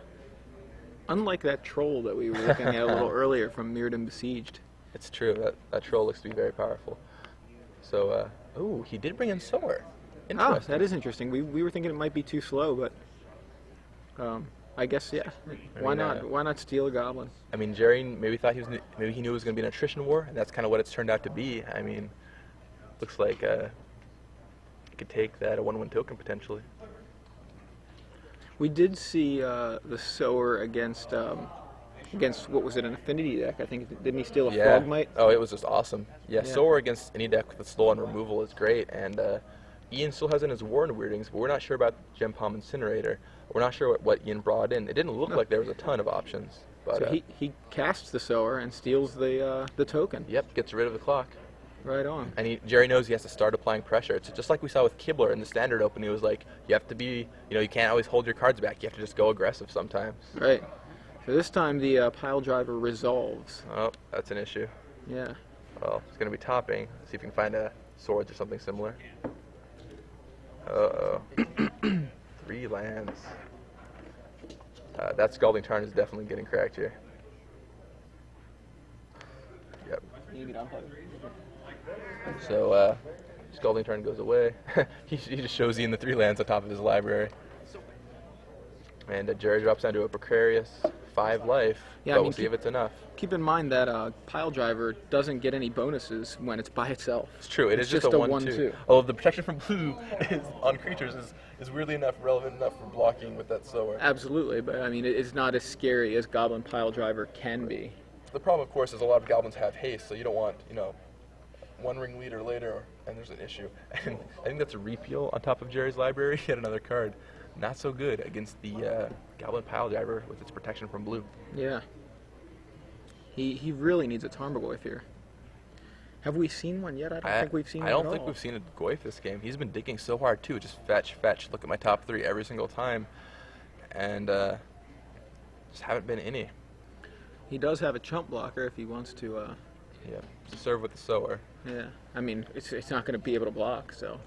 Unlike that troll that we were looking at a little earlier from Mirrodin Besieged. It's true. That troll looks to be very powerful. So, ooh, he did bring in Sower. Oh, Interesting. that is interesting. We were thinking it might be too slow, but I guess yeah. Why mean, not? Why not steal a goblin? I mean, Gerry maybe he knew it was going to be an attrition war, and that's kind of what it's turned out to be. I mean, looks like he could take that a 1/1 token potentially. We did see the Sower against what was it, an Affinity deck? I think didn't he steal a Frogmite? Oh, it was just awesome. Yeah, Yeah. Sower against any deck with a slow on removal is great, and Iain still has in his Warren Weirdings, but we're not sure about Gem Palm Incinerator. We're not sure what Iain brought in. It didn't look like there was a ton of options. But So he casts the Sower and steals the token. yep, gets rid of the clock. Right on. And Gerry knows he has to start applying pressure. It's just like we saw with Kibler in the standard open. He was like, you have to be, you can't always hold your cards back. You have to just go aggressive sometimes. Right. So this time the Pile Driver resolves. Oh, that's an issue. Yeah. Well, it's going to be topping. See if we can find a Swords or something similar. Uh-oh. 3 lands. That Scalding Tarn is definitely getting cracked here. Yep. So, Scalding Tarn goes away. he just shows Iain the 3 lands on top of his library. And Gerry drops down to a precarious 5 life, Yeah, but we'll see if it's enough. Keep in mind that Pile Driver doesn't get any bonuses when it's by itself. It's true, it It's is just just a a 1/2. 1/2. Although the protection from blue on creatures is weirdly enough relevant enough for blocking with that Sower. Absolutely, but I mean it's not as scary as Goblin Pile Driver can be. The problem, of course, is a lot of goblins have haste, so you don't want, one ringleader later, and there's an issue. And I think that's a repeal on top of Gerry's library. Yet another card. Not so good against the Goblin Pile Driver with its protection from blue. Yeah. He really needs a Tarmogoyf here. Have we seen one yet? I don't think we've seen one I don't at think all. we've seen a Goyf this game. He's been digging so hard, too. Just fetch, fetch. Look at my top 3 every single time. And just haven't been any. He does have a chump blocker if he wants to. Yeah, to serve with the Sower. Yeah. I mean, it's not going to be able to block, so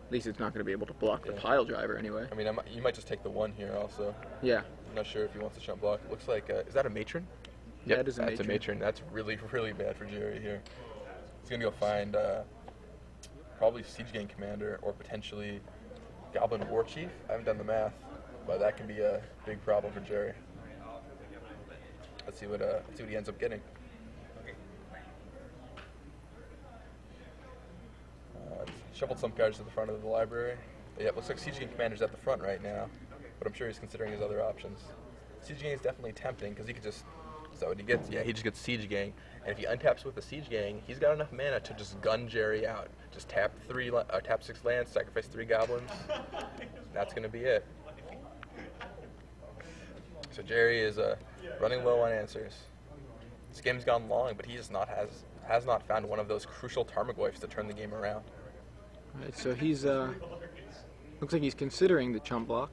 at least it's not going to be able to block the Yeah. Pile Driver anyway. I mean, you might just take the 1 here also. Yeah. I'm not sure if he wants to jump block. Looks like, is that a Matron? That is a That's a Matron. Matron. That's really, really bad for Gerry here. He's going to go find probably Siege Gang Commander or potentially Goblin War Chief. I haven't done the math, but that can be a big problem for Gerry. Let's see what he ends up getting. Shuffled some cards to the front of the library. Yeah, it looks like Siege Gang Commander's at the front right now, but I'm sure he's considering his other options. Siege Gang is definitely tempting because he could just. Is that what he gets? Yeah, he just gets Siege Gang, and if he untaps with the Siege Gang, he's got enough mana to just gun Gerry out. Just tap 6 lands, sacrifice 3 goblins. That's gonna be it. So Gerry is running low on answers. This game's gone long, but he just has not found one of those crucial Tarmogoyfs to turn the game around. Right, so he's looks like he's considering the chump block.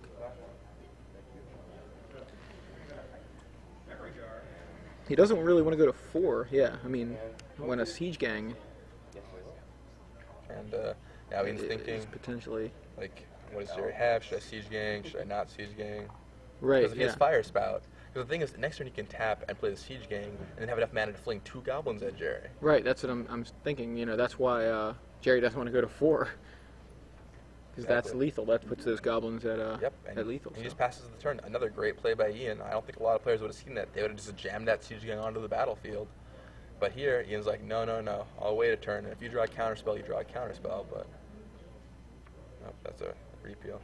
He doesn't really want to go to 4. Yeah, I mean, when a siege gang And now Ian's thinking, is potentially like, what does Gerry have? Should I siege gang? Should I not siege gang? right. Because if he Yeah. has Fire Spout, because the thing is, next turn he can tap and play the siege gang, and then have enough mana to fling 2 goblins at Gerry. Right. That's what I'm thinking. You know, that's why Gerry doesn't want to go to 4. Because that's Exactly. lethal. That puts those goblins at Yep, and at lethal. he So. just passes the turn. Another great play by Iain. I don't think a lot of players would have seen that. They would have just jammed that siege gang onto the battlefield. But here, Ian's like, no, no, no. I'll wait a turn. And if you draw a counterspell, you draw a counterspell. But nope, that's a repeal.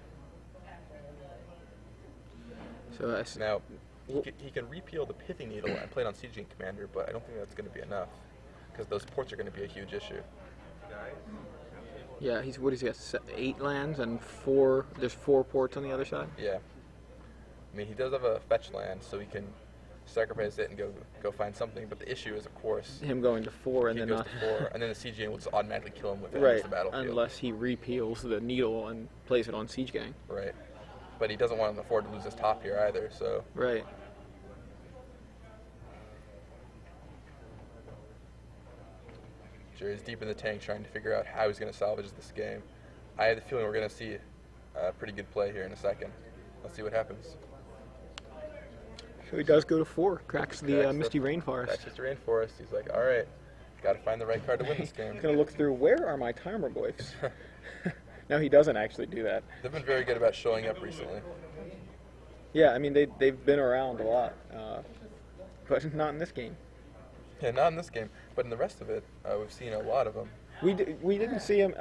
So that's Now, he can repeal the Pithy Needle and play it on Siege Gang Commander, but I don't think that's going to be enough. Because those ports are going to be a huge issue. yeah. He's what is he got? 8 lands and 4. There's 4 ports on the other side. Yeah. I mean, he does have a fetch land, so he can sacrifice it and go find something. But the issue is, of course, Him going to 4 and he then goes not to 4, and then the Siege Gang will just automatically kill him with it right. against the battlefield. Unless he repeals the needle and plays it on siege gang. Right. But he doesn't want to afford to lose his top here either, so... Right. Gerry's deep in the tank trying to figure out how he's going to salvage this game. I have the feeling we're going to see a pretty good play here in a second. Let's see what happens. So he does go to 4. Cracks the Cracks Misty Rainforest. That's just Rainforest. He's like, all right, got to find the right card to win this game. He's gonna look through. Where are my Tarmogoyfs? No, he doesn't actually do that. They've been very good about showing up recently. Yeah, I mean they've been around a lot, but not in this game. Yeah, not in this game, but in the rest of it, we've seen a lot of them. We didn't see him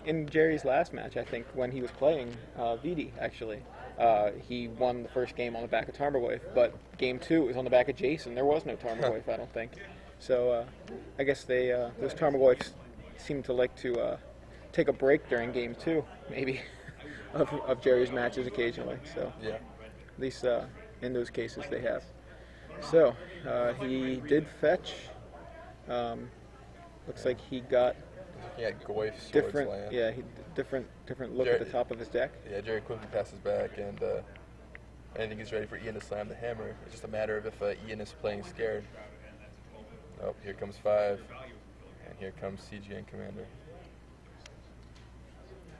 in Gerry's last match. I think when he was playing VD actually. He won the first game on the back of Tarmogoyf, but game 2 was on the back of Jason. There was no Tarmogoyf, I don't think. So I guess those Tarmogoyfs seem to like to take a break during game 2, maybe, of Gerry's matches occasionally. So Yeah. at least in those cases they have. So he did fetch. Looks like he got He had Goyf, Swords different. Land. Yeah, different look at the top of his deck. Yeah, Gerry quickly passes back, and I think he's ready for Iain to slam the hammer. It's just a matter of if Iain is playing scared. Oh, here comes 5, and here comes Siege Gang Commander.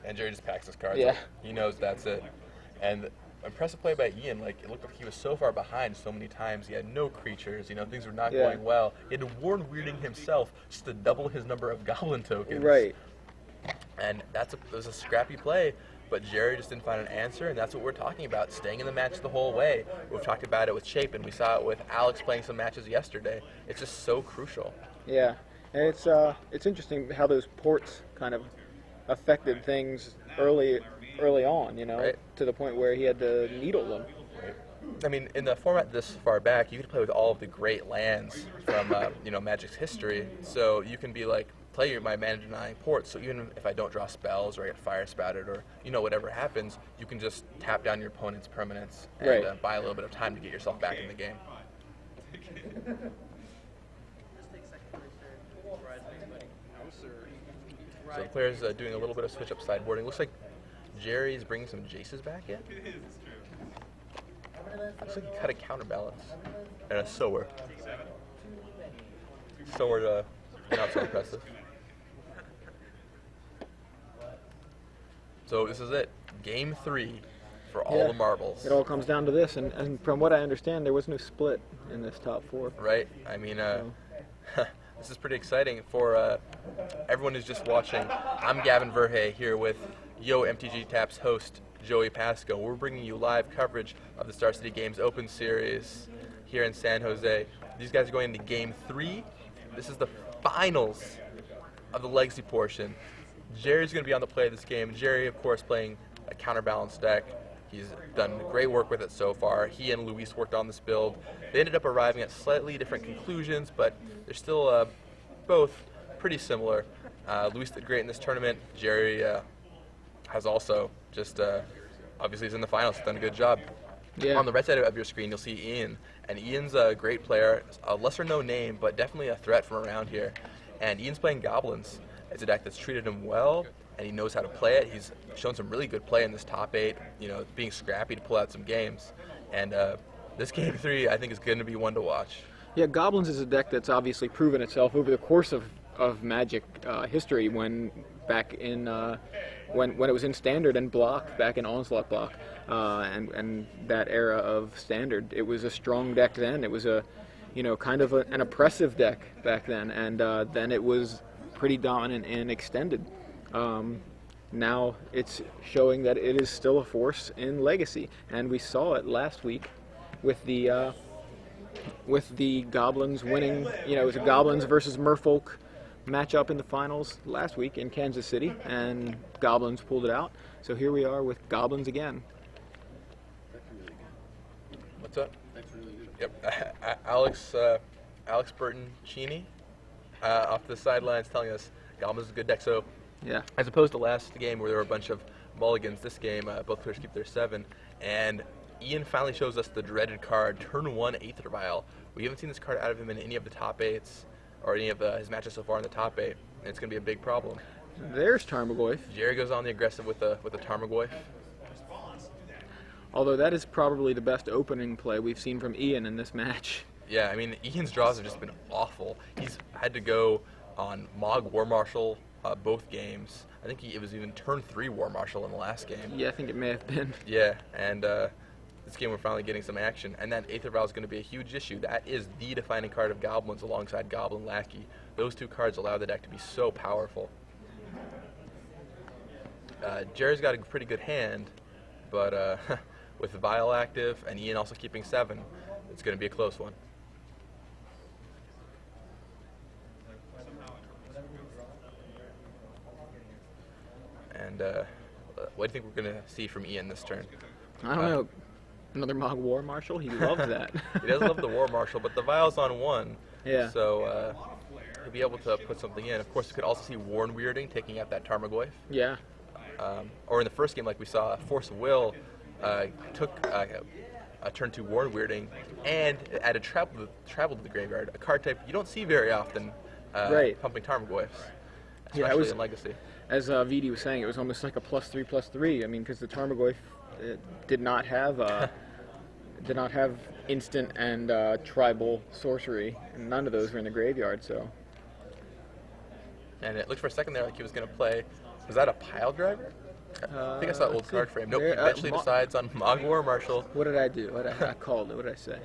And Gerry just packs his cards. Yeah. Up. He knows that's it. And impressive play by Iain. Like, it looked like he was so far behind so many times. He had no creatures. You know, things were not Yeah. going well. He had to warn Weirding himself just to double his number of Goblin tokens. Right. And it was a scrappy play, but Gerry just didn't find an answer, and that's what we're talking about, staying in the match the whole way. We've talked about it with Shape, and we saw it with Alex playing some matches yesterday. It's just so crucial. Yeah, and it's interesting how those ports kind of affected things early on, you know, Right. to the point where he had to needle them. I mean, in the format this far back, you could play with all of the great lands from Magic's history. So you can be like, play my mana denying ports. So even if I don't draw spells or I get fire spouted or whatever happens, you can just tap down your opponent's permanents and Right. buy a little bit of time to get yourself back in the game. So the player's doing a little bit of switch up sideboarding. Looks like Gerry's bringing some Jaces back in. Looks like he cut a counterbalance and a sower. Sower, not so impressive. So this is it. Game 3 for all Yeah. the marbles. It all comes down to this, and from what I understand, there was no split in this top 4. Right? I mean, this is pretty exciting for everyone who's just watching. I'm Gavin Verhey here with Yo MTG Tap's host, Joey Pasco. We're bringing you live coverage of the Star City Games Open Series here in San Jose. These guys are going into Game 3. This is the finals of the Legacy portion. Gerry's going to be on the play of this game. Gerry, of course, playing a counterbalance deck. He's done great work with it so far. He and Luis worked on this build. They ended up arriving at slightly different conclusions, but they're still both pretty similar. Luis did great in this tournament. Gerry has also just, obviously he's in the finals, done a good job. Yeah. On the right side of your screen, you'll see Iain. And Ian's a great player, a lesser-known name, but definitely a threat from around here. And Ian's playing Goblins. It's a deck that's treated him well, and he knows how to play it. He's shown some really good play in this top 8, being scrappy to pull out some games. And this Game 3, I think, is going to be one to watch. Yeah, Goblins is a deck that's obviously proven itself over the course of Magic history. When back in when it was in Standard and Block, back in Onslaught Block, and that era of Standard, it was a strong deck then. It was a kind of an oppressive deck back then, and then it was pretty dominant in Extended. Now it's showing that it is still a force in Legacy, and we saw it last week with the Goblins winning. It was a Goblins versus Merfolk matchup in the finals last week in Kansas City, and Goblins pulled it out. So here we are with Goblins again. What's up? Yep. Alex Burton Cheney off the sidelines telling us Goblins is a good deck. So Yeah. as opposed to last game where there were a bunch of mulligans, this game both players keep their 7, and Iain finally shows us the dreaded card, turn 1 Aether Vial. We haven't seen this card out of him in any of the top 8s or any of his matches so far in the top 8, and it's going to be a big problem. There's Tarmogoyf. Gerry goes on the aggressive with the Tarmogoyf. Although that is probably the best opening play we've seen from Iain in this match. Yeah, I mean, Ian's draws have just been awful. He's had to go on Mog War Marshal both games. I think it was even turn 3 War Marshal in the last game. Yeah, I think it may have been. Yeah, and this game we're finally getting some action. And that Aether Vial is going to be a huge issue. That is the defining card of Goblins alongside Goblin Lackey. Those two cards allow the deck to be so powerful. Gerry's got a pretty good hand, but with the Vial active and Iain also keeping 7, it's going to be a close one. And what do you think we're going to see from Iain this turn? I don't know. Another Mog War Marshal? He loves that. He does love the War Marshal, but the Vial's on 1. Yeah. So he'll be able to put something in. Of course, you could also see Warren Weirding taking out that Tarmogoyf. Yeah. Or in the first game, like we saw, Force of Will took a turn 2 Warren Weirding and added travel to the graveyard, a card type you don't see very often, Right. pumping Tarmogoyfs, especially Yeah, it was- in Legacy. As VD was saying, it was almost like a +3/+3. I mean, because the Tarmogoyf did not have instant and tribal sorcery, and none of those were in the graveyard. So And it looked for a second there like he was going to play, was that a Pile Driver? I think I saw old card frame. Nope, he there- eventually decides on Mog War Marshal. what did I do? I called it. What did I say?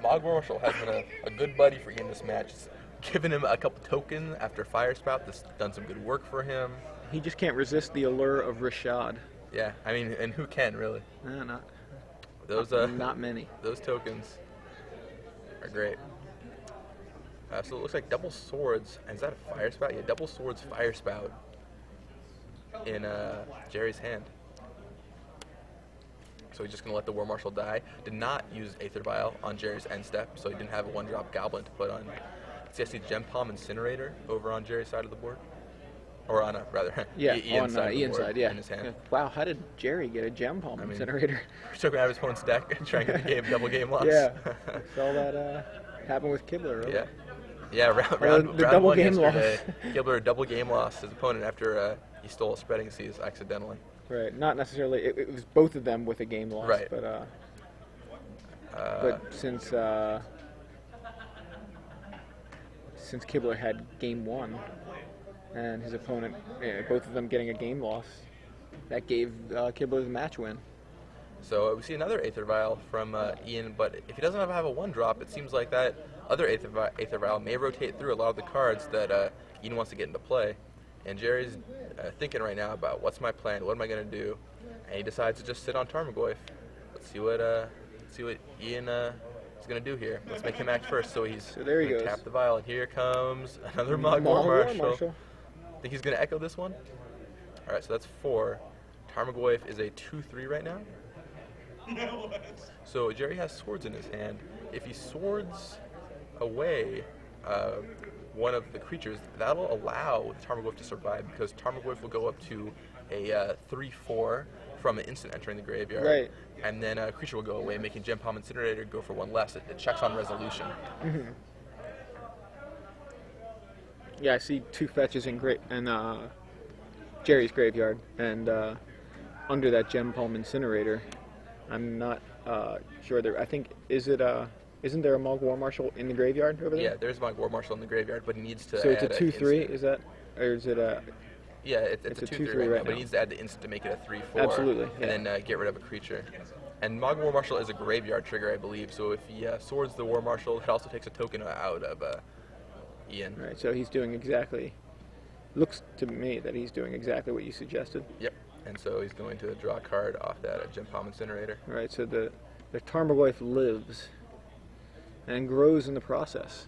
Mog War Marshal has been a good buddy for Iain this match. It's given him a couple tokens after Fire Spout. That's done some good work for him. He just can't resist the allure of Rashad. Yeah, I mean, and who can really? Not Those not many. those tokens are great. So it looks like double swords. And is that a Fire Spout? Yeah, double swords Fire Spout in Gerry's hand. So he's just gonna let the War Marshal die. Did not use Aether Vial on Gerry's end step, so he didn't have a 1-drop Goblin to put on. See, I see Gem Palm Incinerator over on Gerry's side of the board, or on a rather Yeah, Iain's on side of the Iain's board side. Yeah. in his hand. Yeah. Wow, how did Gerry get a Gem Palm I mean, Incinerator? He took out his opponent's deck and trying to get the game double game loss. Yeah, saw that happen with Kibler. Right? Yeah. Yeah, round the round double 1 game yesterday, Gilbert double game lost his opponent after he stole a Spreading Seas accidentally. Right, not necessarily. It was both of them with a game loss. Right. But since Kibler had game 1 and his opponent, both of them getting a game loss, that gave Kibler the match win. So we see another Aether Vial from Iain, but if he doesn't have a 1-drop, it seems like that other Aether Vial may rotate through a lot of the cards that Iain wants to get into play. And Gerry's thinking right now about what's my plan, what am I going to do, and he decides to just sit on Tarmogoyf. Let's see what Iain is going to do here. Let's make him act first. So there he gonna goes. tap the vial, and here comes another Mog War Marshal. Think he's going to echo this one? All right, so that's 4. Tarmogoyf is a 2/3 right now. So Gerry has swords in his hand. If he swords away one of the creatures, that'll allow the Tarmogoyf to survive, because Tarmogoyf will go up to a 3/4 from an instant entering the graveyard. Right. And then a creature will go away, making Gem Palm Incinerator go for 1 less. It checks on resolution. Mm-hmm. Yeah, I see 2 fetches in Gerry's graveyard, and under that Gem Palm Incinerator, I'm not sure there. I think is it Isn't there a Mog War Marshal in the graveyard over there? Yeah, there's Mog War Marshal in the graveyard, but he needs to So it's add a 2/3, instant. is that? Or is it a... Yeah, it's a 2/3 right now, but he needs to add the instant to make it a 3/4. Absolutely, yeah. And then get rid of a creature. And Mog War Marshal is a graveyard trigger, I believe, so if he swords the War Marshal, it also takes a token out of Iain. Right, so he's doing exactly... Looks to me that he's doing exactly what you suggested. Yep. And so he's going to draw a card off that Gem Palm Incinerator. Right, so the Tarmogoyf lives and grows in the process.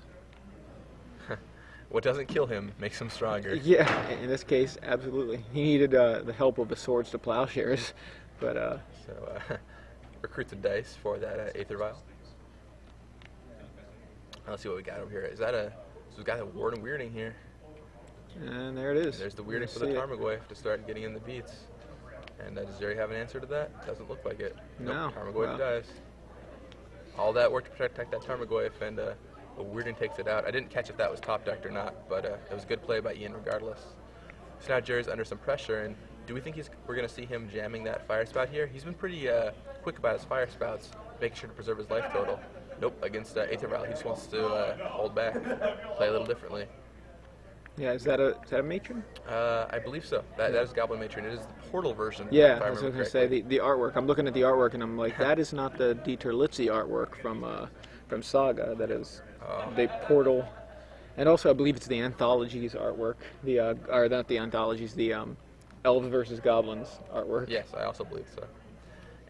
What doesn't kill him makes him stronger. Yeah, in this case, absolutely. He needed the help of the Swords to Plowshares, but... So recruits a dice for that Aether Vial. Let's see what we got over here. Is that a... So we've got a Ward and Weirding here. And there it is. There's the Weirding for the Tarmogoyf to start getting in the beats. And does Gerry have an answer to that? Doesn't look like it. No. Nope, Tarmogoyf dies. All that work to protect that Tarmogoyf, and a Weirding takes it out. I didn't catch if that was top decked or not, but it was a good play by Iain regardless. So now Gerry's under some pressure, and do we think we're going to see him jamming that Fire Spout here? He's been pretty quick about his Fire Spouts, making sure to preserve his life total. Nope, against Aether Vial, he just wants to hold back, play a little differently. Yeah, is that a matron? I believe so. That is Goblin Matron. It is the portal version. Yeah, if I I was remember going to say, correctly. the artwork. I'm looking at the artwork and I'm like, that is not the Dieter Litzy artwork from Saga. That is the portal. And also, I believe it's the Anthologies artwork. Or not the Anthologies, the Elves versus Goblins artwork. Yes, I also believe so.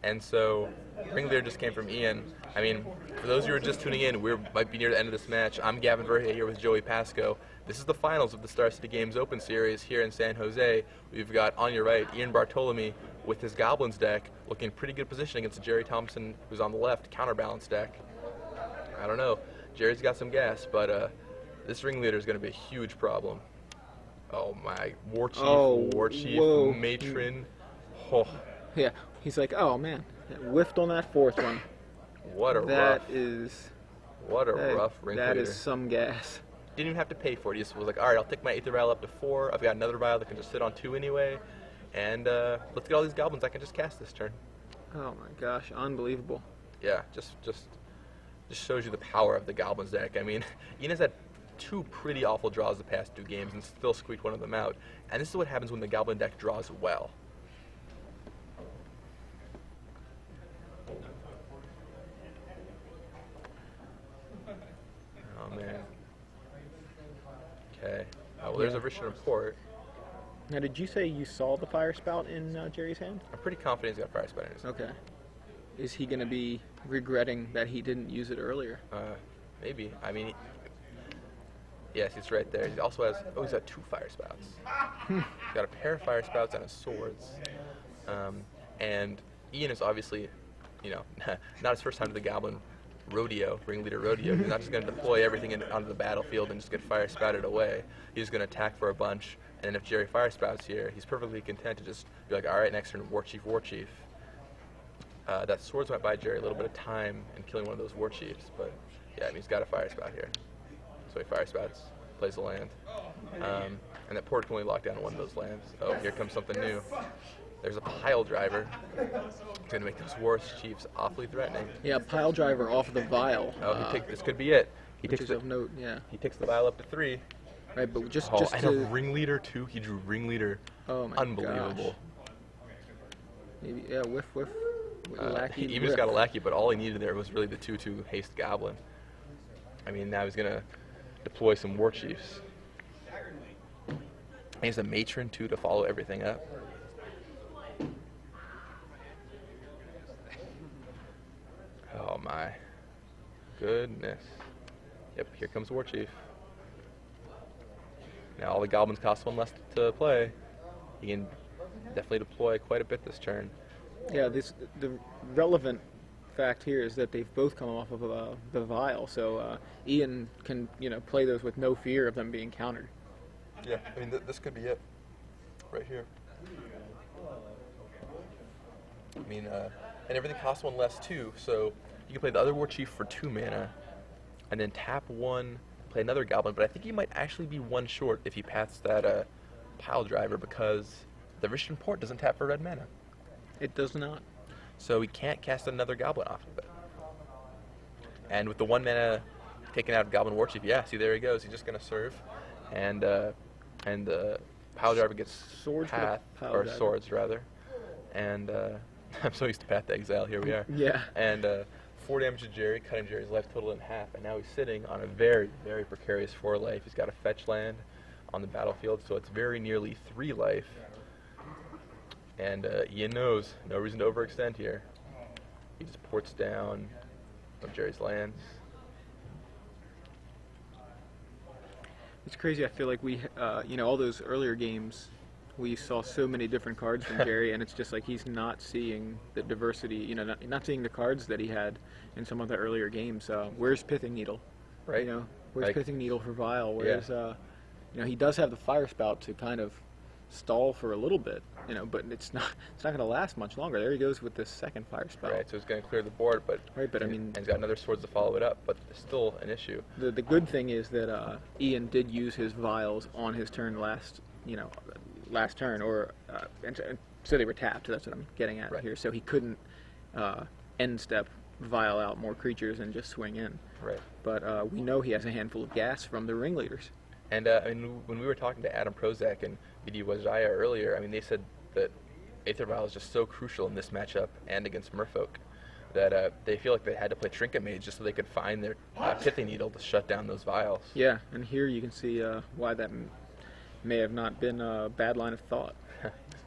And so, Ringleader just came from Iain. I mean, for those of you who are just tuning in, we might be near the end of this match. I'm Gavin Verhey here with Joey Pasco. This is the finals of the Star City Games Open Series here in San Jose. We've got, on your right, Iain Bartholomei with his Goblins deck, looking in pretty good position against Gerry Thompson, who's on the left, counterbalance deck. I don't know. Gerry's got some gas, but this Ringleader is going to be a huge problem. Oh my, War Chief, whoa. Matron. Oh. Yeah, he's like, oh man, whiffed on that fourth one. What a That rough Ringleader. That is some gas. Didn't even have to pay for it. He just was like, all right, I'll take my Aether Vial up to 4. I've got another vial that can just sit on 2 anyway. And let's get all these goblins I can just cast this turn. Oh my gosh, unbelievable. Yeah, just shows you the power of the goblins deck. I mean, Iain has had 2 pretty awful draws the past 2 games and still squeaked one of them out. And this is what happens when the goblin deck draws well. Oh man. Okay. Oh, well, there's a Rishan Report. Now, did you say you saw the Fire Spout in Gerry's hand? I'm pretty confident he's got Fire Spout in his hand. Okay. Is he going to be regretting that he didn't use it earlier? Maybe. I mean, yes, he's right there. He also has, he's got 2 Fire Spouts. He's got a pair of Fire Spouts and a Swords. And Iain is obviously, not his first time to the Goblin Ringleader Rodeo. He's not just going to deploy everything onto the battlefield and just get Fire Spouted away. He's going to attack for a bunch, and then if Gerry Fire Spouts here, he's perfectly content to just be like, all right, next turn, War Chief. That Swords went by Gerry a little bit of time in killing one of those War Chiefs, but yeah, I mean, he's got a Fire Spout here. So he Fire Spouts, plays a land. And that port can only lock down one of those lands. Oh, here comes something new. There's a Pile Driver. It's going to make those War Chiefs awfully threatening. Yeah, Pile Driver off the vial. Oh, this could be it. He which takes is of note, yeah. He takes the vial up to 3. Right, but just and to... a Ringleader too. He drew Ringleader. Oh my Unbelievable. gosh. Maybe, yeah, whiff. Lackey, He even just got a Lackey, but all he needed there was really the 2/2 Haste Goblin. I mean, now he's going to deploy some War Chiefs. And he has a Matron too to follow everything up. Oh my goodness. Yep, here comes War Chief. Now all the goblins cost 1 less to play. He can definitely deploy quite a bit this turn. Yeah, the relevant fact here is that they've both come off of the vial, so Iain can play those with no fear of them being countered. Yeah, I mean this could be it, right here. I mean, and everything costs 1 less too, so you can play the other War Chief for 2 mana, and then tap 1, play another Goblin. But I think he might actually be 1 short if he paths that Pile Driver, because the Rishan Port doesn't tap for red mana. It does not. So he can't cast another Goblin off of it. And with the 1 mana taken out of Goblin Warchief, yeah, see, there he goes. He's just going to serve. And Pile Driver gets Swords with a Path, Pile or Driver. Swords, rather. And I'm so used to Path to Exile. Here we are. Yeah. And 4 damage to Gerry, cutting Jerry's life total in half. And now he's sitting on a very, very precarious 4 life. He's got a fetch land on the battlefield, so it's very nearly 3 life. And Iain knows, no reason to overextend here. He just ports down of Jerry's lands. It's crazy. I feel like we, all those earlier games, we saw so many different cards from Gerry, and it's just like he's not seeing the diversity. Not seeing the cards that he had in some of the earlier games. Where's Pithing Needle? Right. Where's Like- Pithing Needle for Vial? Where's he does have the Fire Spout to kind of stall for a little bit, but it's not going to last much longer. There he goes with this second Fire Spout. Right, so he's going to clear the board, but I mean, and he's got another Swords to follow it up, but it's still an issue. The good thing is that Iain did use his vials on his turn last turn, and so they were tapped. That's what I'm getting at Right. here. So he couldn't end step vial out more creatures and just swing in. Right. But we know he has a handful of gas from the ringleaders. And when we were talking to Adam Prozac and BD Wajaya earlier, they said that Aether Vial is just so crucial in this matchup and against Merfolk that they feel like they had to play Trinket Mage just so they could find their Pithing Needle to shut down those vials. Yeah, and here you can see why that may have not been a bad line of thought.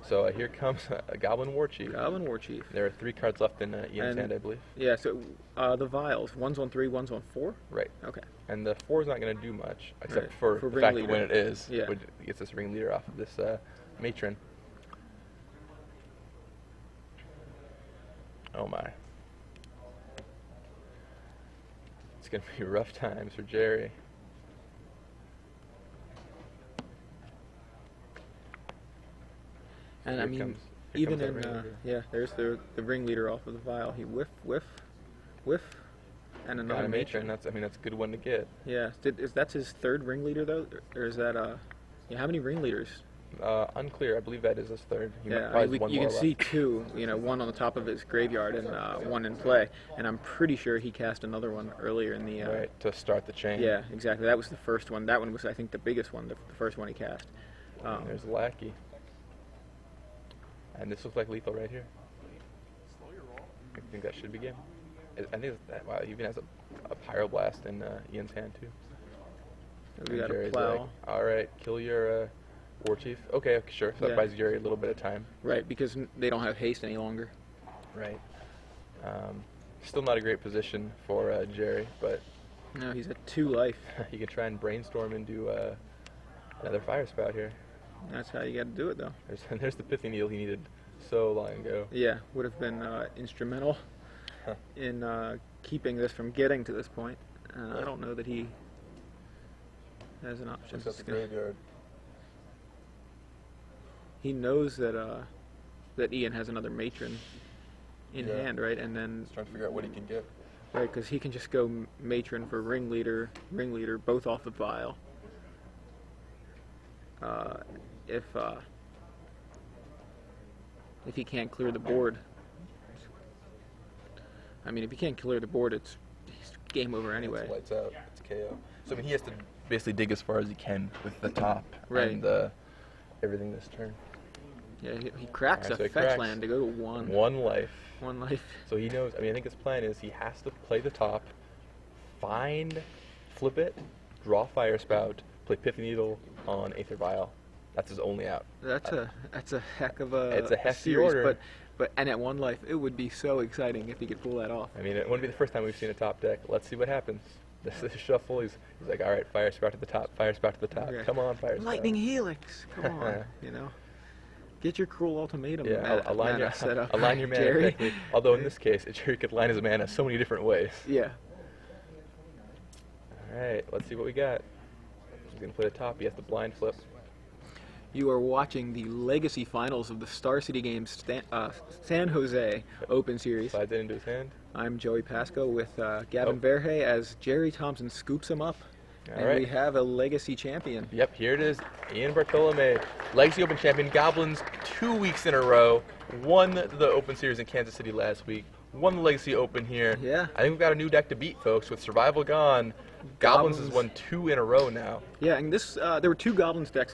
So here comes a Goblin Warchief. Goblin Warchief. There are 3 cards left in Iain's hand, I believe. Yeah, so the vials, one's on 3, one's on 4? Right. Okay. And the 4 is not going to do much, except Right. for For the fact that ringleader. when it is, Yeah. which gets this ringleader off of this matron. Oh my. It's going to be rough times for Gerry. And Here I mean, comes even that in ringleader. there's the ringleader off of the vial. He whiff, and Got another a matron. matron. That's a good one to get. Yeah, that's his 3rd ringleader though, or is that how many ringleaders? Unclear. I believe that is his 3rd. He Yeah, probably has one you more can left. see 2. One on the top of his graveyard and one in play. And I'm pretty sure he cast another one earlier in the. Right, to start the chain. Yeah, exactly. That was the first one. That one was, I think, the biggest one. The first one he cast. There's Lackey. And this looks like lethal right here. I think that should be game. I think that, wow, he even has a Pyroblast in Iain's hand too. We got a Gerry's plow. like, all right, kill your Warchief. Okay, sure. So Yeah. that buys Gerry a little bit of time. Right, because they don't have haste any longer. Right. Still not a great position for Gerry, but No, he's at 2 life. he can try and brainstorm and do another Fire Spout here. That's how you got to do it, though. There's the Pithing Needle he needed so long ago. Yeah, would have been instrumental in keeping this from getting to this point. I don't know that he has an option. Looks at the graveyard. He knows that that Iain has another matron in Yeah. hand, right? And then He's trying to figure out what he can get. right, because he can just go matron for ringleader, both off the vial. If he can't clear the board, if he can't clear the board, it's game over anyway. It's lights out. It's KO. So he has to basically dig as far as he can with the top Right. and everything this turn. Yeah, he cracks Alright, a so he fetch cracks. land to go to 1. 1 life. 1 life. So he knows. I think his plan is he has to play the top, flip it, draw Fire Spout, play Pithing Needle on Aether Vial. That's his only out. That's a heck of a It's a hefty series, order. but at 1 life, it would be so exciting if he could pull that off. It wouldn't be the first time we've seen a top deck. Let's see what happens. This is shuffle. He's like, all right, Fire Spout to the top, Fire Spout to the top. Okay. Come on, Fire Spout. Lightning Helix, come on, Get your Cruel Ultimatum Yeah, align your set up. align your mana Gerry. correctly. Although in this case, Gerry could align his mana so many different ways. Yeah. All right, let's see what we got. He's gonna play the top. He has to blind flip. You are watching the Legacy Finals of the Star City Games San Jose Open Series. Slides it into his hand. I'm Joey Pasco with Gavin Oh. Verhey as Gerry Thompson scoops him up. All And right. we have a Legacy champion. Yep, here it is. Iain Bartholomei, Legacy Open champion. Goblins 2 weeks in a row. Won the Open Series in Kansas City last week. won the Legacy Open here. Yeah. I think we've got a new deck to beat, folks. With Survival gone, Goblins has won 2 in a row now. Yeah, and this there were 2 Goblins decks